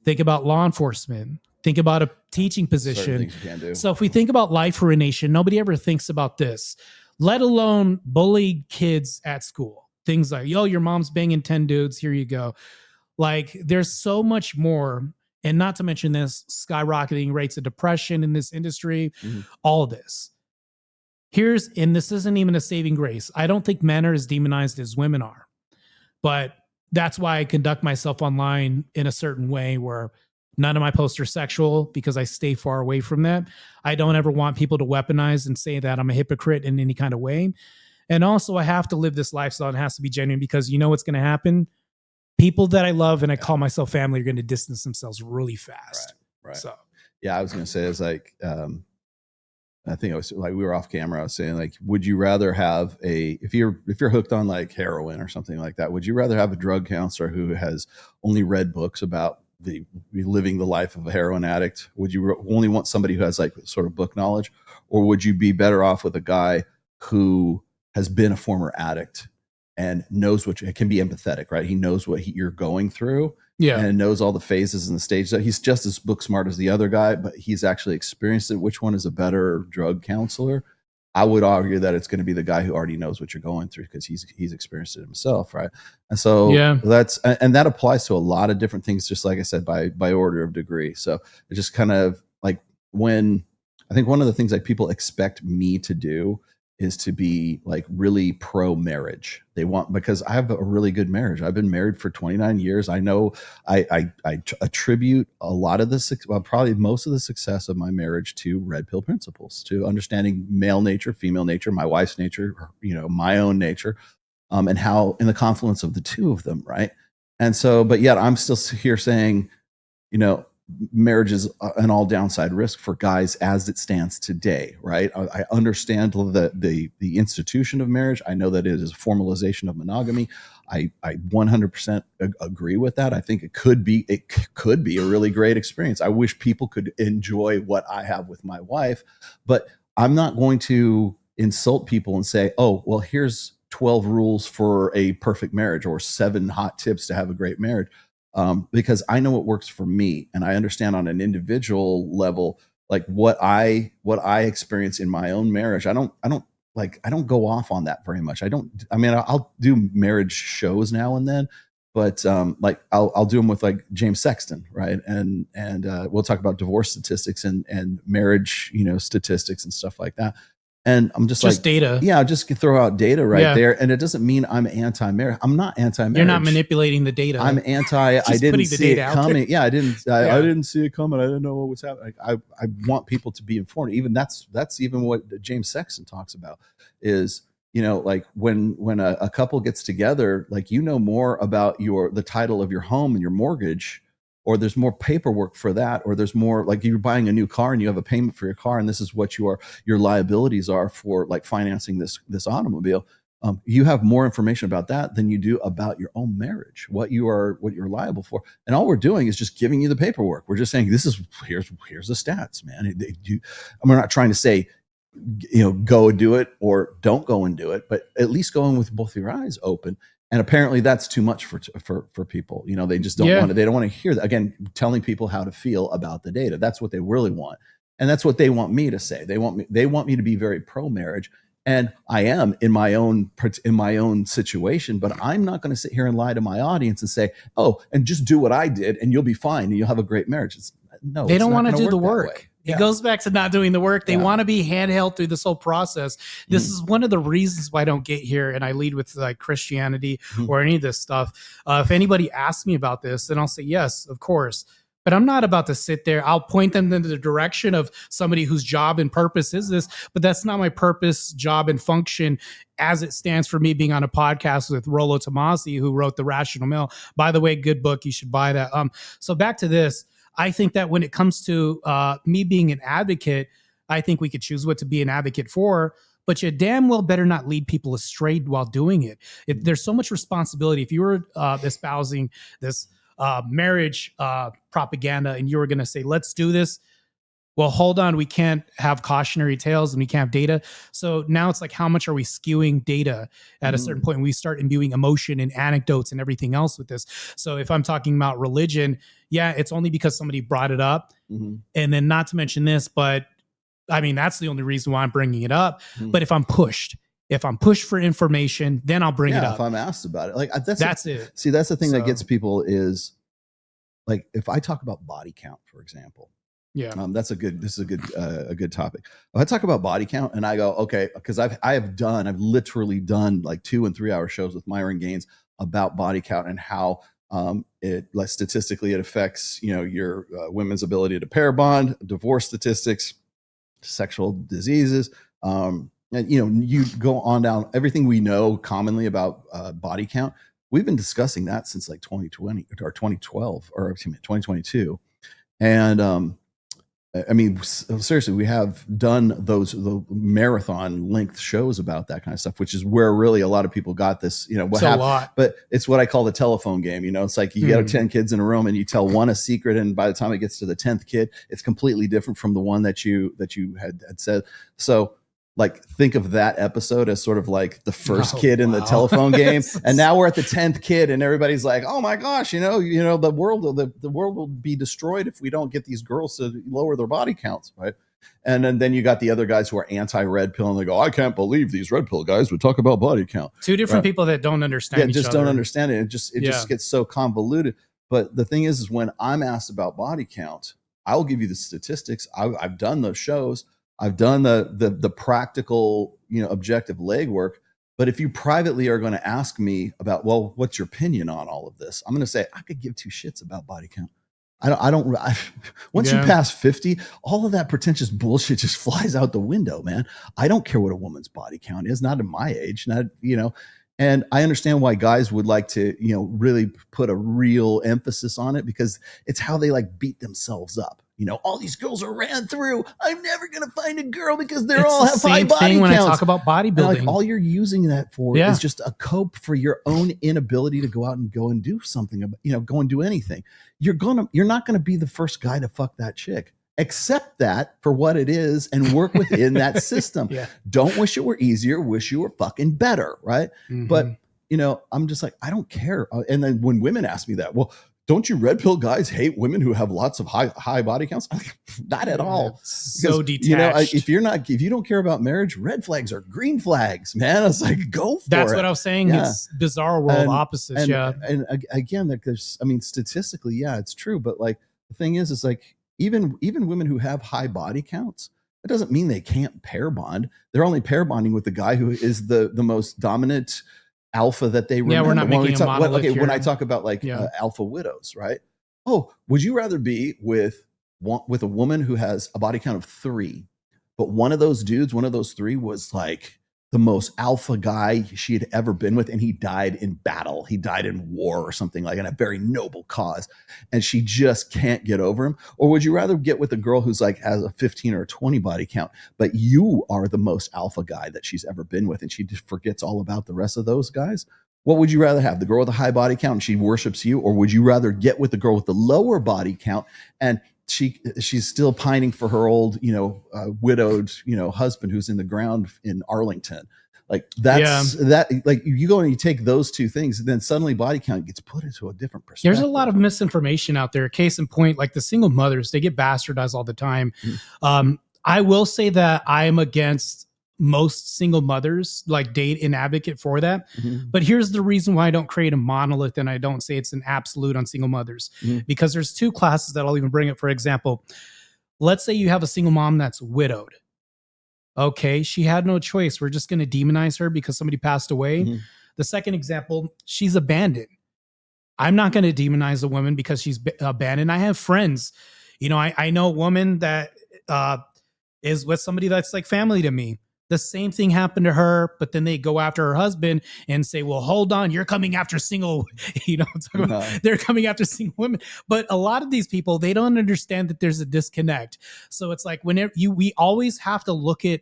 Think about law enforcement. Think about a teaching position. So if we think about life ruination, nobody ever thinks about this, let alone bullied kids at school. Things like, yo, your mom's banging 10 dudes. Here you go. Like, there's so much more. And not to mention this, skyrocketing rates of depression in this industry, all this. And this isn't even a saving grace. I don't think men are as demonized as women are. But that's why I conduct myself online in a certain way where none of my posts are sexual because I stay far away from that. I don't ever want people to weaponize and say that I'm a hypocrite in any kind of way. And also I have to live this lifestyle and it has to be genuine because you know what's going to happen? People that I love and I call myself family are going to distance themselves really fast. Right. So, yeah, I was going to say, it's like, I think it was like, we were off camera. I was saying, like, would you rather have if you're hooked on like heroin or something like that, would you rather have a drug counselor who has only read books about living the life of a heroin addict? Would you only want somebody who has like sort of book knowledge, or would you be better off with a guy who has been a former addict and knows can be empathetic, right? He knows what you're going through, and knows all the phases and the stages. He's just as book smart as the other guy, but he's actually experienced it. Which one is a better drug counselor? I would argue that it's going to be the guy who already knows what you're going through because he's experienced it himself, right? And so that applies to a lot of different things, just like I said, by order of degree. So it's just kind of like I think one of the things that people expect me to do is to be like really pro marriage. Because I have a really good marriage. I've been married for 29 years. I know I attribute a lot of probably most of the success of my marriage to red pill principles, to understanding male nature, female nature, my wife's nature, my own nature, and how in the confluence of the two of them. Right. And so, but yet I'm still here saying, marriage is an all downside risk for guys as it stands today, right? I understand the institution of marriage. I know that it is a formalization of monogamy. I 100% agree with that. I think it could be a really great experience. I wish people could enjoy what I have with my wife, but I'm not going to insult people and say, oh, well, here's 12 rules for a perfect marriage or 7 hot tips to have a great marriage. Because I know what works for me, and I understand on an individual level, like what I experience in my own marriage. I don't go off on that very much. I'll do marriage shows now and then, but like I'll do them with like James Sexton, right? And we'll talk about divorce statistics and marriage, statistics and stuff like that. And I'm just like data. Yeah, just throw out data right there. And it doesn't mean I'm anti-marriage. I'm not anti-marriage. You're not manipulating the data. I'm anti. I didn't see it coming. Yeah, I didn't. I didn't see it coming. I didn't know what was happening. I want people to be informed. Even that's even what James Sexton talks about is, like when a couple gets together, like more about the title of your home and your mortgage, or there's more paperwork for that, or there's more like you're buying a new car and you have a payment for your car, and this is what your liabilities are for like financing this automobile. You have more information about that than you do about your own marriage, what you're liable for. And all we're doing is just giving you the paperwork. We're just saying here's the stats, man. We're not trying to say, go and do it or don't go and do it, but at least go in with both your eyes open. And apparently that's too much for people. They just don't want to. They don't want to hear that. Again, telling people how to feel about the data. That's what they really want, and that's what they want me to say. They want me to be very pro marriage, and I am in my own situation. But I'm not going to sit here and lie to my audience and say, "Oh, and just do what I did, and you'll be fine, and you'll have a great marriage." They don't want to do the work. It goes back to not doing the work. They want to be handheld through this whole process. This is one of the reasons why I don't get here and I lead with like Christianity or any of this stuff. If anybody asks me about this, then I'll say, yes, of course. But I'm not about to sit there. I'll point them in the direction of somebody whose job and purpose is this, but that's not my purpose, job, and function as it stands for me being on a podcast with Rollo Tomassi, who wrote The Rational Male. By the way, good book. You should buy that. So back to this. I think that when it comes to me being an advocate, I think we could choose what to be an advocate for, but you damn well better not lead people astray while doing it. There's so much responsibility. If you were espousing this marriage propaganda and you were going to say, let's do this, well, hold on, we can't have cautionary tales and we can't have data. So now it's like, how much are we skewing data at a certain point when we start imbuing emotion and anecdotes and everything else with this? So if I'm talking about religion, yeah, it's only because somebody brought it up. And then not to mention this, but I mean, that's the only reason why I'm bringing it up. But if I'm pushed for information, then I'll bring it up. If I'm asked about it, like that's it. See, that's the thing that gets people is like, if I talk about body count, for example, this is a good topic. If I talk about body count and I go, okay, because I've literally done like 2 and 3 hour shows with Myron Gaines about body count and how statistically it affects, your women's ability to pair bond, divorce statistics, sexual diseases. And, you go on down everything we know commonly about body count. We've been discussing that since like 2020 or 2012 or 2022. And, I mean, seriously, we have done the marathon length shows about that kind of stuff, which is where really a lot of people got this, what happened. A lot. But it's what I call the telephone game. It's like you get 10 kids in a room and you tell one a secret. And by the time it gets to the 10th kid, it's completely different from the one that you had said. So like, think of that episode as sort of like the first kid in the telephone game. And now we're at the 10th kid and everybody's like, oh my gosh, the world will be destroyed if we don't get these girls to lower their body counts. Right. And then you got the other guys who are anti-red pill and they go, I can't believe these red pill guys would talk about body count. Two different people that don't understand each other. Don't understand it. It just gets so convoluted. But the thing is when I'm asked about body count, I'll give you the statistics. I've done those shows. I've done the practical, objective legwork. But if you privately are going to ask me about, well, what's your opinion on all of this? I'm going to say, I could give 2 shits about body count. Once you pass 50, all of that pretentious bullshit just flies out the window, man. I don't care what a woman's body count is, not at my age, And I understand why guys would like to, really put a real emphasis on it, because it's how they like beat themselves up. All these girls are ran through. I'm never going to find a girl because they're all have high body thing when counts. I talk about bodybuilding. Like, all you're using that for is just a cope for your own inability to go out and do something, go and do anything. You're not going to be the first guy to fuck that chick. Accept that for what it is and work within that system. Don't wish it were easier, wish you were fucking better, right? Mm-hmm. But, I'm just like, I don't care. And then when women ask me that, well, don't you red pill guys hate women who have lots of high body counts? Not at all. So detached. If you don't care about marriage, red flags are green flags, man. It's like, go for it. That's what I was saying. Yeah. It's bizarre world opposites. And again, statistically, it's true. But like, the thing is like, even women who have high body counts, it doesn't mean they can't pair bond. They're only pair bonding with the guy who is the most dominant alpha that they remember. We're not making a monolith here. When I talk about like alpha widows, right? Oh, would you rather be with a woman who has a body count of 3, but one of those 3 was like the most alpha guy she had ever been with, and he died in battle. He died in war or something, like in a very noble cause, and she just can't get over him? Or would you rather get with a girl who's like has a 15 or a 20 body count, but you are the most alpha guy that she's ever been with, and she just forgets all about the rest of those guys? What would you rather have? The girl with a high body count and she worships you? Or would you rather get with the girl with the lower body count and she's still pining for her old, widowed, husband who's in the ground in Arlington? Like that, like you go and you take those two things, and then suddenly body count gets put into a different perspective. There's a lot of misinformation out there. Case in point, like the single mothers, they get bastardized all the time. I will say that I am against most single mothers, like date an advocate for that. But here's the reason why I don't create a monolith and I don't say it's an absolute on single mothers, because there's 2 classes that I'll even bring up. For example, let's say you have a single mom that's widowed. Okay, she had no choice. We're just going to demonize her because somebody passed away. The second example, she's abandoned. I'm not going to demonize a woman because she's abandoned. I have friends, I know a woman that is with somebody that's like family to me. The same thing happened to her, but then they go after her husband and say, well, hold on, you're coming after single, they're coming after single women. But a lot of these people, they don't understand that there's a disconnect. So it's like whenever we always have to look at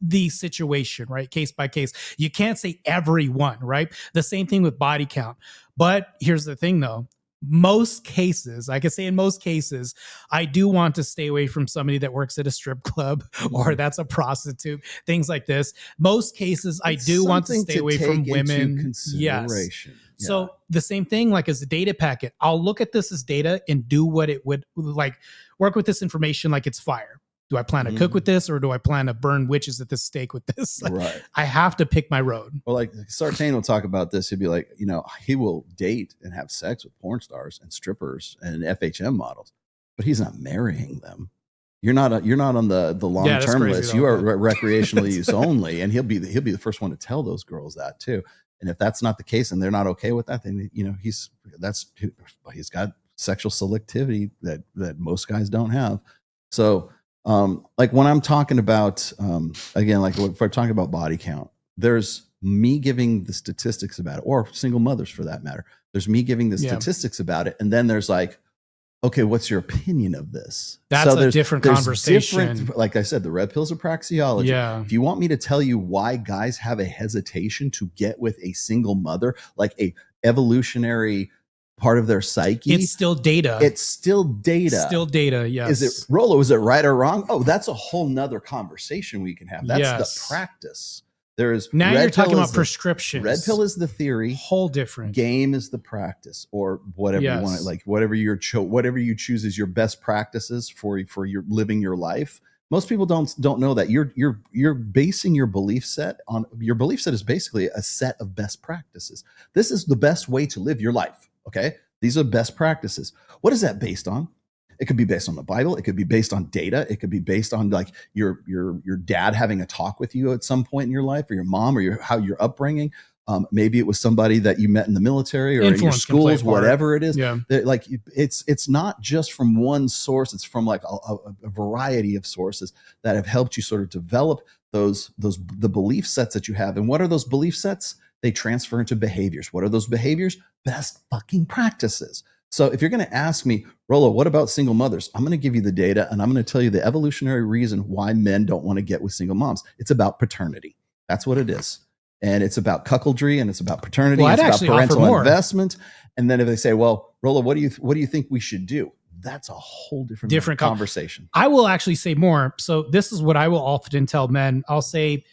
the situation, right? Case by case. You can't say everyone, right? The same thing with body count. But here's the thing though. Most cases, I can say in most cases, I do want to stay away from somebody that works at a strip club or that's a prostitute, things like this. Most cases, I do want to stay away from women. Yes. So the same thing, like as a data packet, I'll look at this as data and do what it would like, work with this information like it's fire. Do I plan to cook with this, or do I plan to burn witches at the stake with this? Like, right. I have to pick my road. Well, like Sartain will talk about this. He'll be like, he will date and have sex with porn stars and strippers and FHM models, but he's not marrying them. You're not on the long-term list. You are recreational use only, and he'll be the first one to tell those girls that too. And if that's not the case, and they're not okay with that, then he's got sexual selectivity that most guys don't have. So. Like when I'm talking about, again, like if I'm talking about body count, there's me giving the statistics about it, or single mothers for that matter. There's me giving the statistics about it. And then there's like, okay, what's your opinion of this? That's a different conversation. Like I said, the red pills are praxeology. Yeah. If you want me to tell you why guys have a hesitation to get with a single mother, like a evolutionary part of their psyche, it's still data. Yes. Is it Rollo? Is it right or wrong? Oh, that's a whole nother conversation we can have. That's the practice. There's now you're talking about prescriptions. Red pill is the theory. Whole different. Game is the practice, or whatever you want. Like whatever you choose as your best practices for your living your life. Most people don't know that you're basing your belief set on your belief set is basically a set of best practices. This is the best way to live your life. Okay. These are best practices. What is that based on? It could be based on the Bible. It could be based on data. It could be based on like your dad having a talk with you at some point in your life, or your mom, or your upbringing. Maybe it was somebody that you met in the military or in your schools, whatever it is. Yeah. Like it's not just from one source. It's from like a variety of sources that have helped you sort of develop the belief sets that you have. And what are those belief sets? they transfer into behaviors. What are those behaviors? Best fucking practices. So if you're going to ask me, Rollo, what about single mothers? I'm going to give you the data, and I'm going to tell you the evolutionary reason why men don't want to get with single moms. It's about paternity. That's what it is. And it's about cuckoldry, and it's about paternity. Well, it's I'd about actually parental offer more. investment. And then if they say, well, Rollo, what do you think we should do? That's a whole different conversation. I will actually say more. So this is what I will often tell men. I'll say,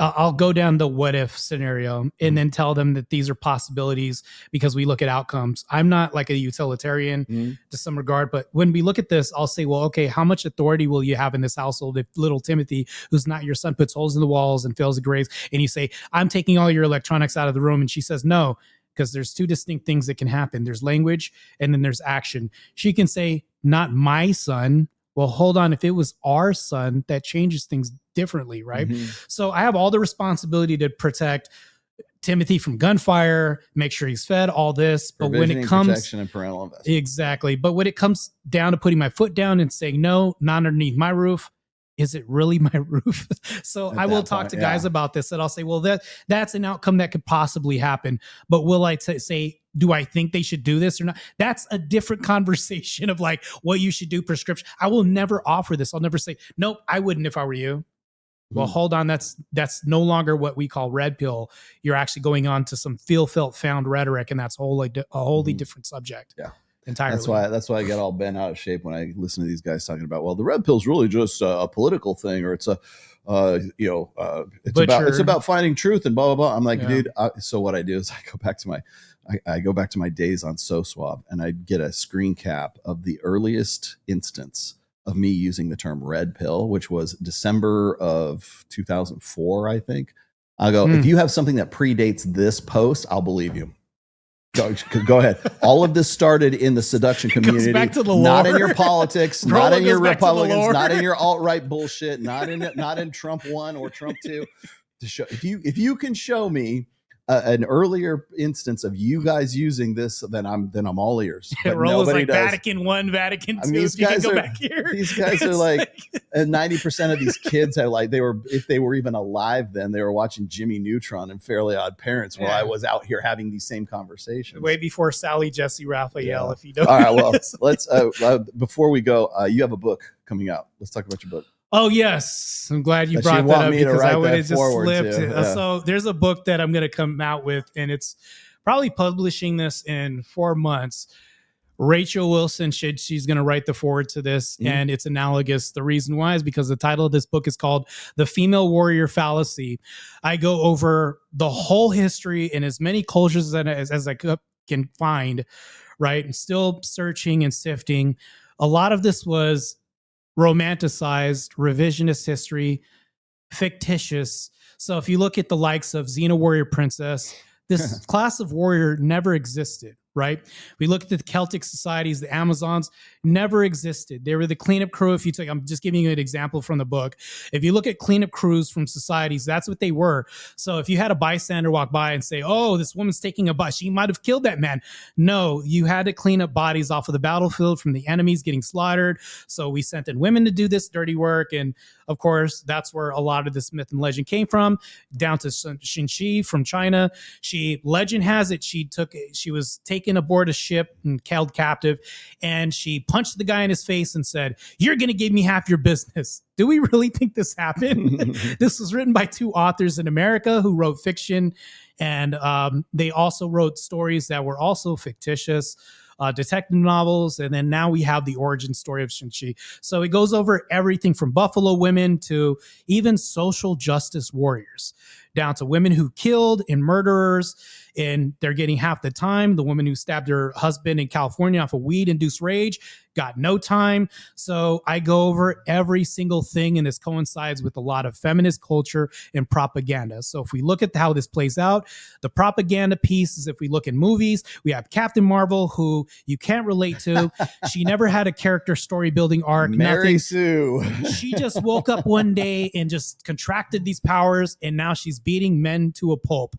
I'll go down the what if scenario and then tell them that these are possibilities because we look at outcomes. I'm not like a utilitarian to some regard, but when we look at this, I'll say, well, okay, how much authority will you have in this household if little Timothy, who's not your son, puts holes in the walls and fails the grades, and you say, I'm taking all your electronics out of the room, and she says no, because there's two distinct things that can happen. There's language and then there's action. She can say, not my son. Well, hold on. If it was our son, that changes things differently, right? So I have all the responsibility to protect Timothy from gunfire, make sure he's fed, all this. But when it comes, protection and parental investment. Exactly. But when it comes down to putting my foot down and saying, no, not underneath my roof, is it really my roof? So I will talk to guys about this, and I'll say, well, that's an outcome that could possibly happen. But will I say, do I think they should do this or not? That's a different conversation of like what you should do, prescription. I will never offer this. I'll never say, nope, I wouldn't if I were you. Well, hold on. That's no longer what we call red pill. You're actually going on to some feel, felt, found rhetoric, and that's a wholly different subject. Yeah. Entirely. That's why I get all bent out of shape when I listen to these guys talking about, well, the red pill's really just a political thing, or it's it's about finding truth and blah blah blah. I'm like, dude. So what I do is I go back to my days on SoSwab, and I get a screen cap of the earliest instance of me using the term red pill, which was December of 2004, I think. I'll go, if you have something that predates this post, I'll believe you. Go ahead. All of this started in the seduction community, back to the not lore. in your politics, Rollo not in your goes back to the Republicans, lore. not in your alt-right bullshit, not in Trump 1 or Trump 2. To show, if you can show me an earlier instance of you guys using this, then I'm all ears. But Rollo's nobody like does. Vatican I, Vatican II. I mean, these guys are like, and 90% of these kids have like, if they were even alive then, they were watching Jimmy Neutron and Fairly Odd Parents while I was out here having these same conversations. Way before Sally Jesse Raphael, if you don't. All right, well, let's before we go, you have a book coming out. Let's talk about your book. Oh, yes. I'm glad you brought that up because I would have just slipped. So there's a book that I'm going to come out with, and it's probably publishing this in 4 months. Rachel Wilson, she's going to write the foreword to this, and it's analogous. The reason why is because the title of this book is called The Female Warrior Fallacy. I go over the whole history in as many cultures as I can find, right? And still searching and sifting. A lot of this was romanticized, revisionist history, fictitious. So if you look at the likes of Xena Warrior Princess, this class of warrior never existed, right? We look at the Celtic societies, the Amazons never existed. They were the cleanup crew. I'm just giving you an example from the book. If you look at cleanup crews from societies, that's what they were. So if you had a bystander walk by and say, oh, this woman's taking a bus, she might have killed that man. No, you had to clean up bodies off of the battlefield from the enemies getting slaughtered. So we sent in women to do this dirty work. And of course, that's where a lot of this myth and legend came from, down to Xinshi from China. Legend has it, she was taken aboard a ship and held captive, and she punched the guy in his face and said, you're going to give me half your business. Do we really think this happened? This was written by 2 authors in America who wrote fiction, and they also wrote stories that were also fictitious, detective novels, and then now we have the origin story of Xinshi. So it goes over everything from buffalo women to even social justice warriors, down to women who killed and murderers, and they're getting half the time. The woman who stabbed her husband in California off of weed-induced rage got no time. So I go over every single thing, and this coincides with a lot of feminist culture and propaganda. So if we look at how this plays out, the propaganda piece is, if we look in movies, we have Captain Marvel, who you can't relate to. She never had a character story building arc. Mary Sue. She just woke up one day and just contracted these powers, and now she's beating men to a pulp.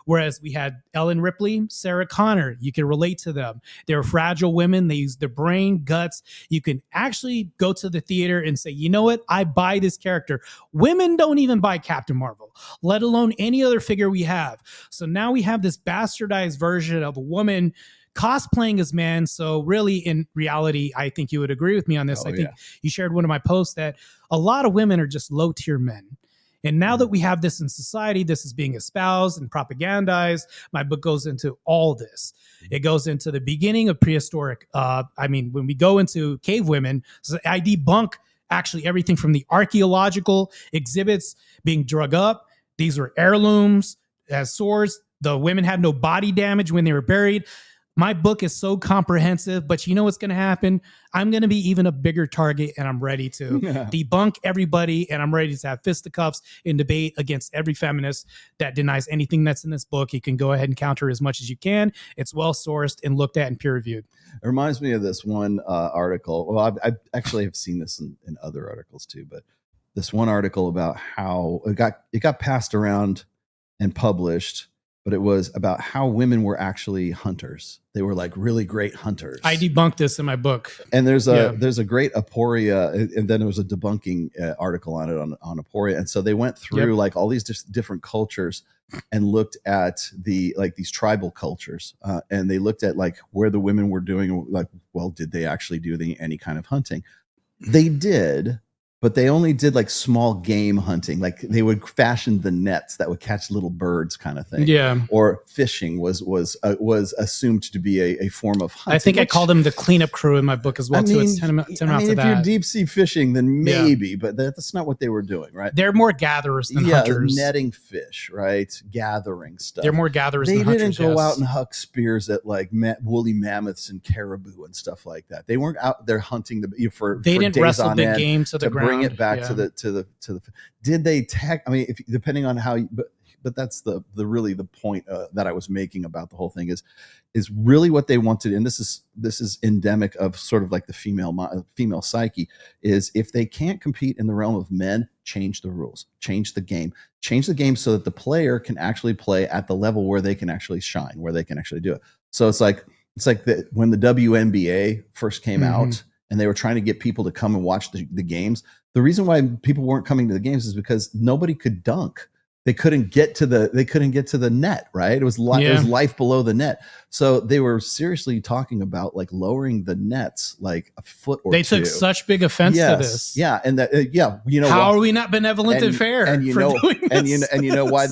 Whereas we had Ellen Ripley, Sarah Connor, you can relate to them. They're fragile women. They use their brain, guts. You can actually go to the theater and say, you know what? I buy this character. Women don't even buy Captain Marvel, let alone any other figure we have. So now we have this bastardized version of a woman cosplaying as man. So really, in reality, I think you would agree with me on this. I think you shared one of my posts that a lot of women are just low tier men. And now that we have this in society, this is being espoused and propagandized. My book goes into all this. It goes into the beginning of prehistoric. When we go into cave women, so I debunk actually everything from the archaeological exhibits being drug up. These were heirlooms as swords. The women had no body damage when they were buried. My book is so comprehensive, but you know what's going to happen? I'm going to be even a bigger target, and I'm ready to debunk everybody, and I'm ready to have fisticuffs and debate against every feminist that denies anything that's in this book. You can go ahead and counter as much as you can. It's well-sourced and looked at and peer-reviewed. It reminds me of this one article. Well, I actually have seen this in other articles too, but this one article about how it got passed around and published, but it was about how women were actually hunters. They were like really great hunters. I debunked this in my book. And there's a great aporia, and then there was a debunking article on it on aporia. And so they went through like all these different cultures and looked at these tribal cultures, and they looked at like where the women were doing, like, well, did they actually do any kind of hunting? They did. But they only did like small game hunting. Like they would fashion the nets that would catch little birds, kind of thing. Yeah. Or fishing was assumed to be a form of hunting. I think I called them the cleanup crew in my book as well. It's 10 amounts of that. If you're deep sea fishing, then maybe, but that's not what they were doing, right? They're more gatherers than hunters. Netting fish, right? Gathering stuff. They're more gatherers than hunters. They didn't go out and huck spears at like woolly mammoths and caribou and stuff like that. They weren't out there hunting for They didn't days wrestle on big end game to the ground. Bring it back to the did they tag? I mean, if depending on how you, but that's the really the point that I was making about the whole thing is really what they wanted. And this is endemic of sort of like the female psyche, is if they can't compete in the realm of men, change the rules, change the game so that the player can actually play at the level where they can actually shine, where they can actually do it. So it's like when the WNBA first came out, and they were trying to get people to come and watch the games. The reason why people weren't coming to the games is because nobody could dunk. They couldn't get to the net, right? It was life below the net. So they were seriously talking about like lowering the nets like a foot or two. They took such big offense to this. Yeah, and that you know, how are we not benevolent and fair? And you for know, doing this? and you know why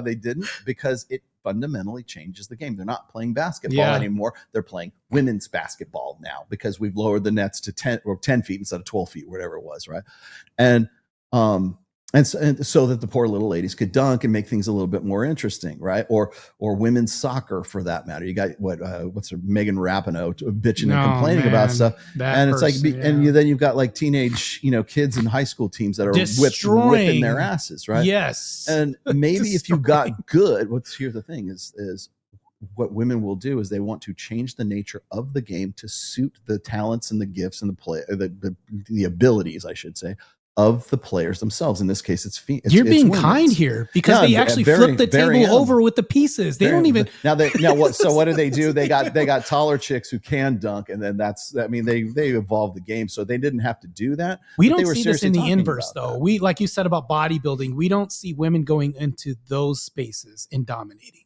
they didn't? Because it fundamentally changes the game. They're not playing basketball anymore. They're playing women's basketball now because we've lowered the nets to 10 feet instead of 12 feet, whatever it was, right? And so that the poor little ladies could dunk and make things a little bit more interesting, right? Or women's soccer, for that matter. You got what's her Megan Rapinoe bitching and complaining about stuff, and it's and then you've got like teenage kids in high school teams that are whipping their asses, right? Yes, and maybe if you got good, here's the thing is what women will do is they want to change the nature of the game to suit the talents and the gifts and the abilities, I should say, of the players themselves. In this case, you're being kind here because they actually flip the table over with the pieces. They don't even what do they do? They got taller chicks who can dunk, and then they evolved the game, so they didn't have to do that. We don't see this in the inverse though. We, like you said about bodybuilding, we don't see women going into those spaces and dominating.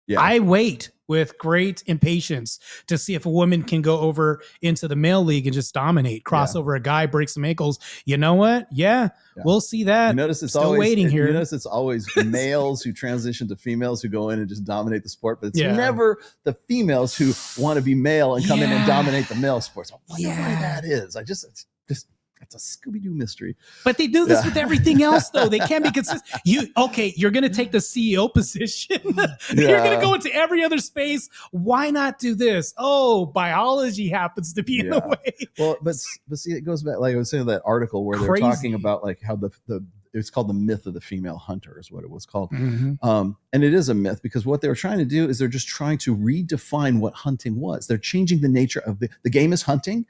Yeah. I wait with great impatience to see if a woman can go over into the male league and just dominate, cross over a guy, break some ankles. You know what? Yeah. We'll see that. You notice it's still always waiting here. You notice it's always males who transition to females who go in and just dominate the sport, but it's never the females who want to be male and come in and dominate the male sports. I wonder why that is. It's a Scooby-Doo mystery. But they do this with everything else, though. They can't be consistent. You're going to take the CEO position. You're going to go into every other space. Why not do this? Oh, biology happens to be in the way. Well, but see, it goes back, like I was saying, that article where they're talking about like how it's called the myth of the female hunter is what it was called. And it is a myth because what they were trying to do is they're just trying to redefine what hunting was. They're changing the nature of the game is hunting.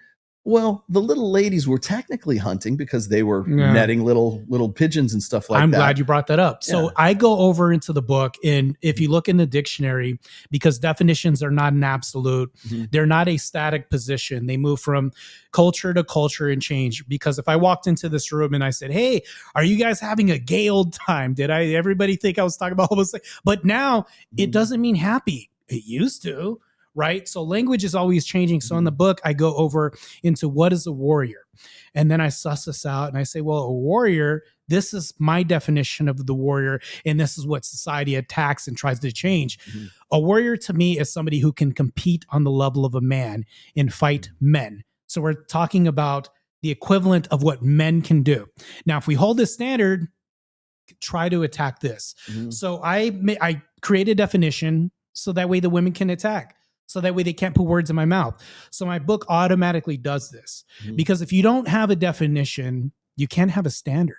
Well, the little ladies were technically hunting because they were Yeah. netting little pigeons and stuff like I'm that. glad you brought that up. So Yeah. I go over into the book, and if you look in the dictionary, because definitions are not an absolute, Mhm. they're not a static position. They move from culture to culture and change. Because if I walked into this room and I said, "Hey, are you guys having a gay old time?" Did everybody think I was talking about homosexuality? But now it Mhm. doesn't mean happy. It used to, right? So language is always changing. So in the book, I go over into what is a warrior. And then I suss this out and I say, well, a warrior, this is my definition of the warrior. And this is what society attacks and tries to change. Mhm. A warrior to me is somebody who can compete on the level of a man and fight men. So we're talking about the equivalent of what men can do. Now, if we hold this standard, try to attack this. Mhm. So I create a definition so that way the women can attack. So that way they can't put words in my mouth. So my book automatically does this. Mhm. Because if you don't have a definition, you can't have a standard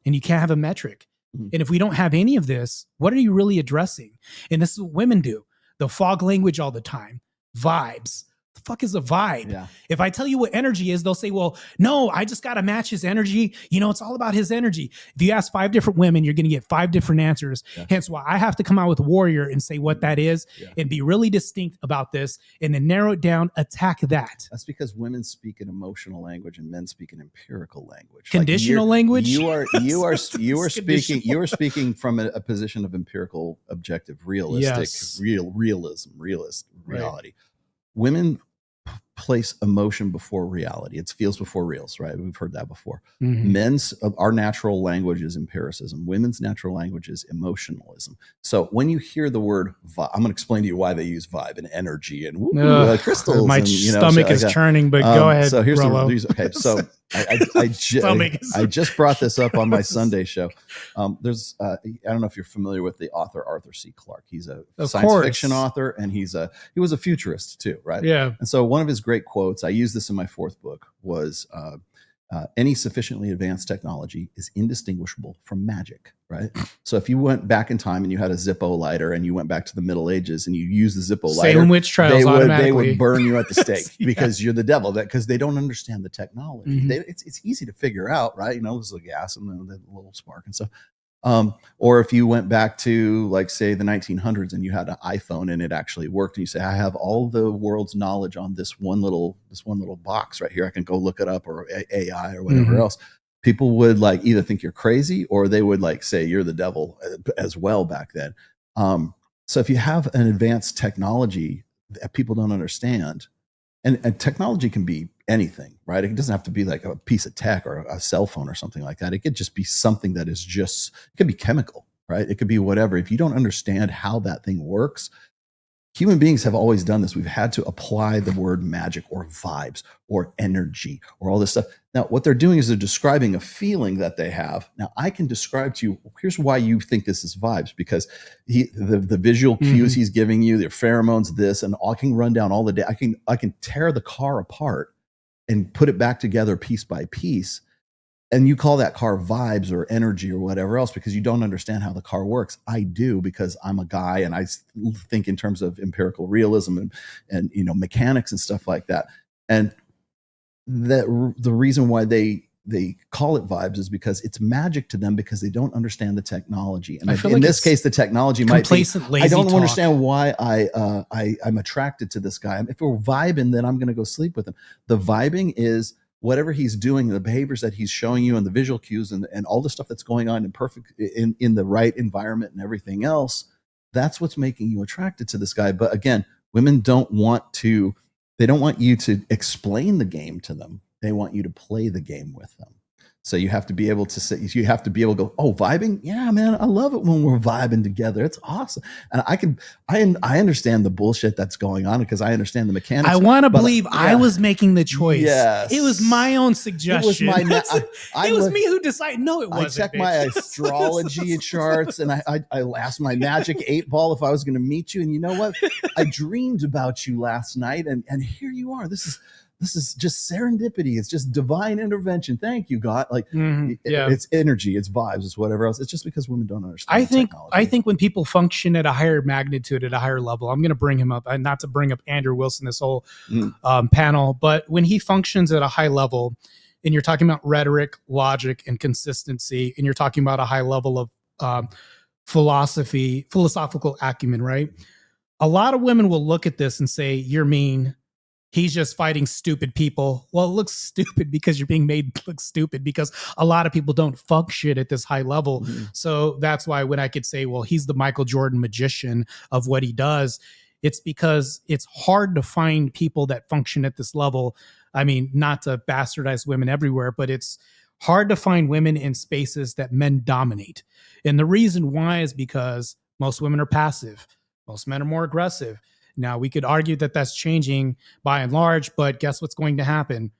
and you can't have a metric. Mhm. And if we don't have any of this, what are you really addressing? And this is what women do. They'll fog language all the time. Vibes. The fuck is a vibe? Yeah. If I tell you what energy is, they'll say, well, no, I just got to match his energy. It's all about his energy. If you ask 5 different women, you're going to get 5 different answers. Yeah. Hence why I have to come out with warrior and say what that is Yeah. and be really distinct about this and then narrow it down, attack that. That's because women speak an emotional language and men speak an empirical language. Conditional language? You are It's speaking from a position of empirical, objective, realistic, Yes. reality. Right. Women place emotion before reality. It feels before reals, right? We've heard that before. Mhm. Our natural language is empiricism. Women's natural language is emotionalism. So when you hear the word vibe, I'm going to explain to you why they use vibe and energy and crystals. My and, stomach is like churning, but go ahead. So here's Rollo. okay. So I just brought this up on my Sunday show. There's I don't know if you're familiar with the author Arthur C. Clarke. He's a science fiction author, and he was a futurist too, right? Yeah. And so one of his great quotes, I use this in my 4th book, was any sufficiently advanced technology is indistinguishable from magic, right? So if you went back in time and you had a Zippo lighter and you went back to the Middle Ages and you used the Zippo lighter, Salem witch trials they would burn you at the stake because you're the devil. Because they don't understand the technology. Mhm. It's easy to figure out, right? There's a gas and the little spark and stuff. Or if you went back to, like, say, the 1900s and you had an iPhone and it actually worked, and you say, I have all the world's knowledge on this one little box right here. I can go look it up, or AI or whatever else. People would either think you're crazy or they would say you're the devil as well back then. So if you have an advanced technology that people don't understand, and technology can be anything, right? It doesn't have to be like a piece of tech or a cell phone or something like that. It could just be something that is it could be chemical, right? It could be whatever. If you don't understand how that thing works, human beings have always done this. We've had to apply the word magic or vibes or energy or all this stuff. Now, what they're doing is they're describing a feeling that they have. Now, I can describe to you, here's why you think this is vibes, because the visual cues he's giving you, the pheromones, this, and I can run down all the day. I can tear the car apart and put it back together piece by piece. And you call that car vibes or energy or whatever else because you don't understand how the car works. I do, because I'm a guy and I think in terms of empirical realism and mechanics and stuff like that. And the reason why they call it vibes is because it's magic to them, because they don't understand the technology. And in this case, the technology might be, I don't understand why I'm attracted to this guy. If we're vibing, then I'm going to go sleep with him. The vibing is whatever he's doing, the behaviors that he's showing you and the visual cues and all the stuff that's going on in the right environment and everything else. That's what's making you attracted to this guy. But again, women don't want you to explain the game to them. They want you to play the game with them. So you have to be able to go, oh, vibing? Yeah, man, I love it when we're vibing together. It's awesome. And I understand the bullshit that's going on because I understand the mechanics. I want to believe I was making the choice. Yes. It was my own suggestion. It was me who decided. No, it wasn't. I checked my astrology charts and I asked my magic 8-ball if I was going to meet you. And you know what? I dreamed about you last night and here you are. this is just serendipity. It's just divine intervention. Thank you, God. Like yeah. it's energy, it's vibes, it's whatever else. It's just because women don't understand technology. I think when people function at a higher magnitude, at a higher level, I'm going to bring him up, and not to bring up Andrew Wilson this whole panel, but when he functions at a high level, and you're talking about rhetoric, logic, and consistency, and you're talking about a high level of philosophical acumen, right? A lot of women will look at this and say, "You're mean. He's just fighting stupid people." Well, it looks stupid because you're being made look stupid, because a lot of people don't function at this high level. So that's why when I could say, well, he's the Michael Jordan magician of what he does, it's because it's hard to find people that function at this level. I mean, not to bastardize women everywhere, but it's hard to find women in spaces that men dominate. And the reason why is because most women are passive. Most men are more aggressive. Now, we could argue that that's changing by and large, but guess what's going to happen?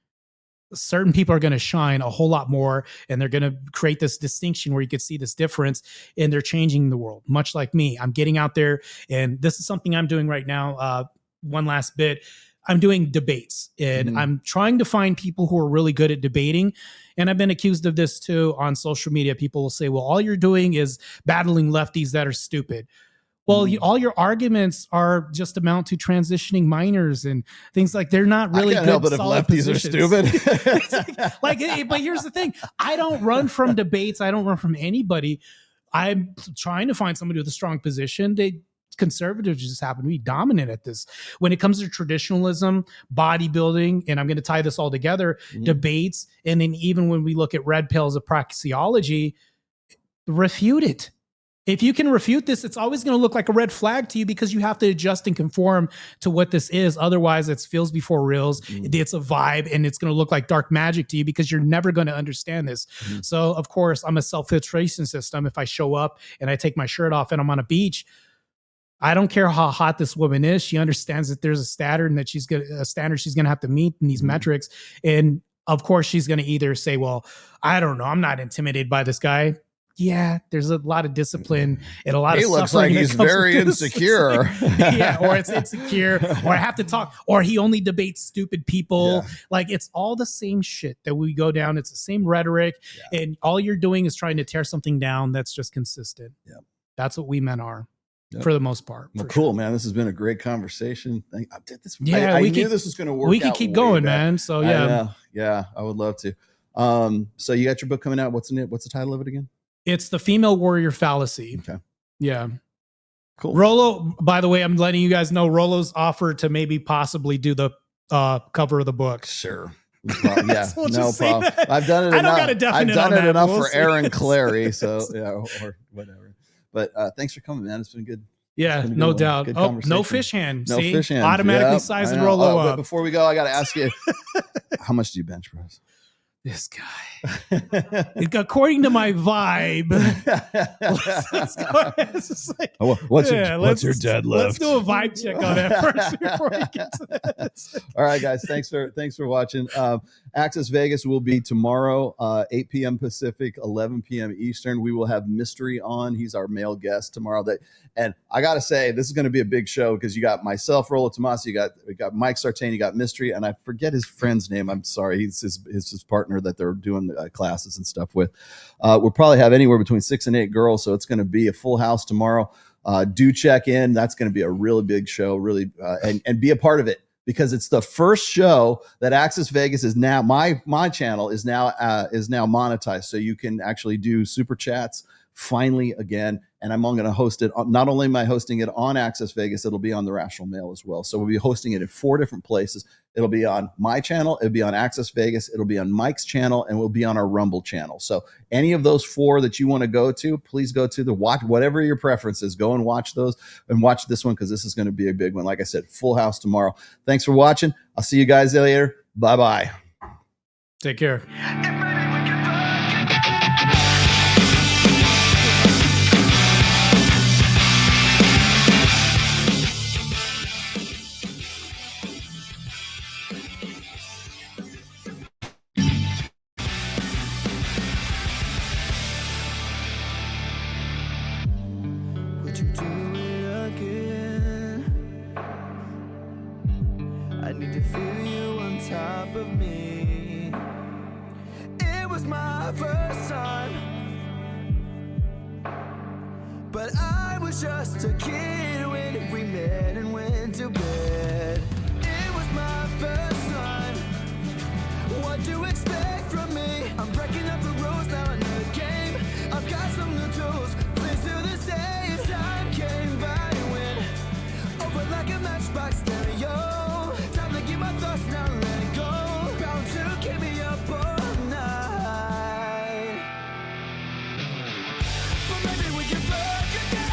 Certain people are going to shine a whole lot more, and they're going to create this distinction where you could see this difference, and they're changing the world, much like me. I'm getting out there, and this is something I'm doing right now. One last bit. I'm doing debates, and I'm trying to find people who are really good at debating. And I've been accused of this too on social media. People will say, well, all you're doing is battling lefties that are stupid. Well, all your arguments are just amount to transitioning minors and things like they're not really I can't good. Help it if lefties positions. are stupid. But here's the thing: I don't run from debates. I don't run from anybody. I'm trying to find somebody with a strong position. Conservatives just happen to be dominant at this. When it comes to traditionalism, bodybuilding, and I'm going to tie this all together: debates, and then even when we look at red pills of praxeology, refute it. If you can refute this, it's always going to look like a red flag to you because you have to adjust and conform to what this is. Otherwise, it's feels before reals. It's a vibe, and it's going to look like dark magic to you because you're never going to understand this. So, of course, I'm a self-filtration system. If I show up and I take my shirt off and I'm on a beach, I don't care how hot this woman is. She understands that there's a standard and that she's going to have to meet in these metrics. And of course, she's going to either say, well, I don't know, I'm not intimidated by this guy. Yeah, there's a lot of discipline and a lot of suffering. He looks like he's very insecure. Or it's insecure, or I have to talk, or he only debates stupid people. Like, it's all the same shit that we go down. It's the same rhetoric, and all you're doing is trying to tear something down that's just consistent. That's what we men are. For the most part. Well, cool, man. This has been a great conversation. I knew this was going to work. We could keep going, man. So yeah, I would love to. So you got your book coming out. What's in it? What's the title of it again? It's The Female Warrior Fallacy. Okay. Yeah. Cool. Rollo, by the way, I'm letting you guys know Rollo's offered to maybe possibly do the cover of the book. Sure. Yeah, no problem. I've done it. I don't got a definite. I've done it enough for see. Aaron Clary, so or whatever. But thanks for coming, man. It's been good. Yeah, no doubt. Oh, no fish hand. No See? fish hand. Automatically sizing Rollo up. But before we go, I got to ask you, how much do you bench press? This guy. According to my vibe. let's go. It's just like, what's your deadlift? Let's do a vibe check on that first before we get to that. All right, guys. Thanks for watching. Access Vegas will be tomorrow, 8 p.m. Pacific, 11 p.m. Eastern. We will have Mystery on. He's our male guest tomorrow. And I got to say, this is going to be a big show because you got myself, Rollo, Tomassi, you got Mike Sartain, you got Mystery, and I forget his friend's name. I'm sorry. He's his partner that they're doing classes and stuff with. We'll probably have anywhere between 6 and 8 girls, so it's going to be a full house tomorrow. Do check in. That's going to be a really big show, really, and be a part of it. Because it's the first show that Access Vegas is now my channel is now monetized, so you can actually do super chats finally again. And I'm going to host it. Not only am I hosting it on Access Vegas, it'll be on the Rational Mail as well. So we'll be hosting it in 4 different places. It'll be on my channel, it'll be on Access Vegas, it'll be on Mike's channel, and we'll be on our Rumble channel. So any of those 4 that you want to go to, please go to watch whatever your preference is. Go and watch those and watch this one because this is going to be a big one. Like I said, full house tomorrow. Thanks for watching. I'll see you guys later. Bye-bye. Take care. Would you do it again? I need to feel you one time. was my first time, but I was just a kid when we met and went to bed. It was my first time. What do you expect from me? I'm breaking up the rules now in the game. I've got some new tools. Please do the same. Time came by when over like a matchbox stereo. Time to keep my thoughts now, let go. Bound to keep me up all night. But maybe we can fuck again,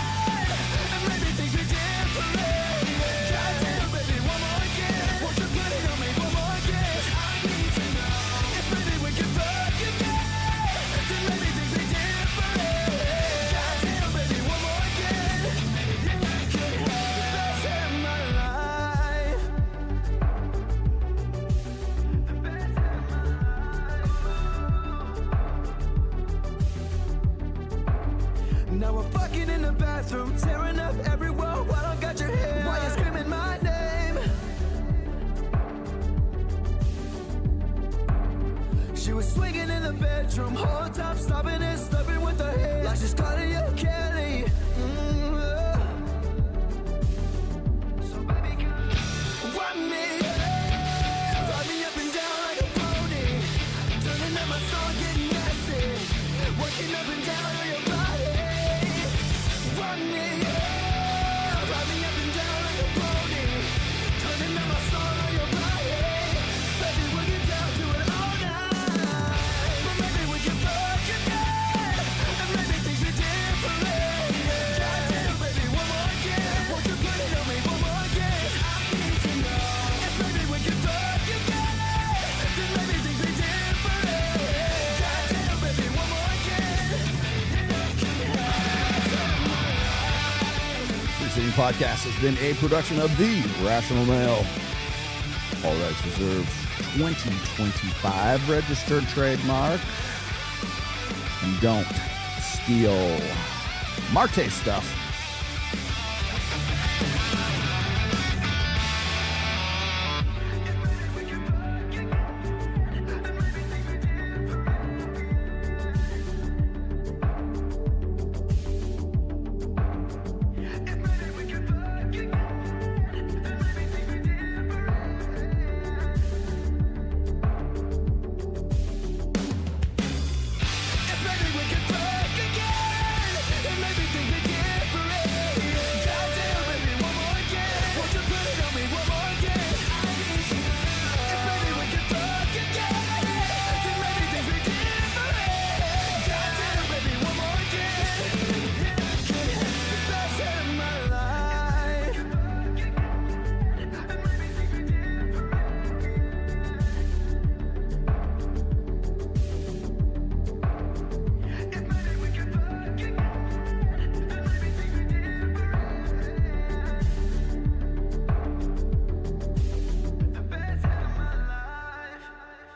and maybe things be different. Goddamn, baby, one more again. Won't you put it on me one more again? I need to know if maybe we can fuck again, then maybe things be different. Goddamn, baby, one more again. Then I could have the best of my life. The best of my life. Now we're fucking in the bathroom, tearing up every wall while I got your hair. Why you screaming my name? She was swinging in the bedroom, whole time stopping and stopping with her hair like she's Claudia Kelly. So baby, come ride me up and down like a pony, turning up my song, getting nasty, working up and down on your body. Ride me up and down like a pony, turning up my song on your body. Baby, we'll get down to it all night. But maybe we can fuck again, and maybe things be different. Goddamn, baby, one more again. Won't you put it on me one more again? I need to know if maybe we can fuck again, then maybe things be different. Goddamn, baby, one more again. Then I can have some more life. Sitting Podcast has been a production of The Rational Male. All rights reserved. 2025 registered trademark. And don't steal Martae stuff.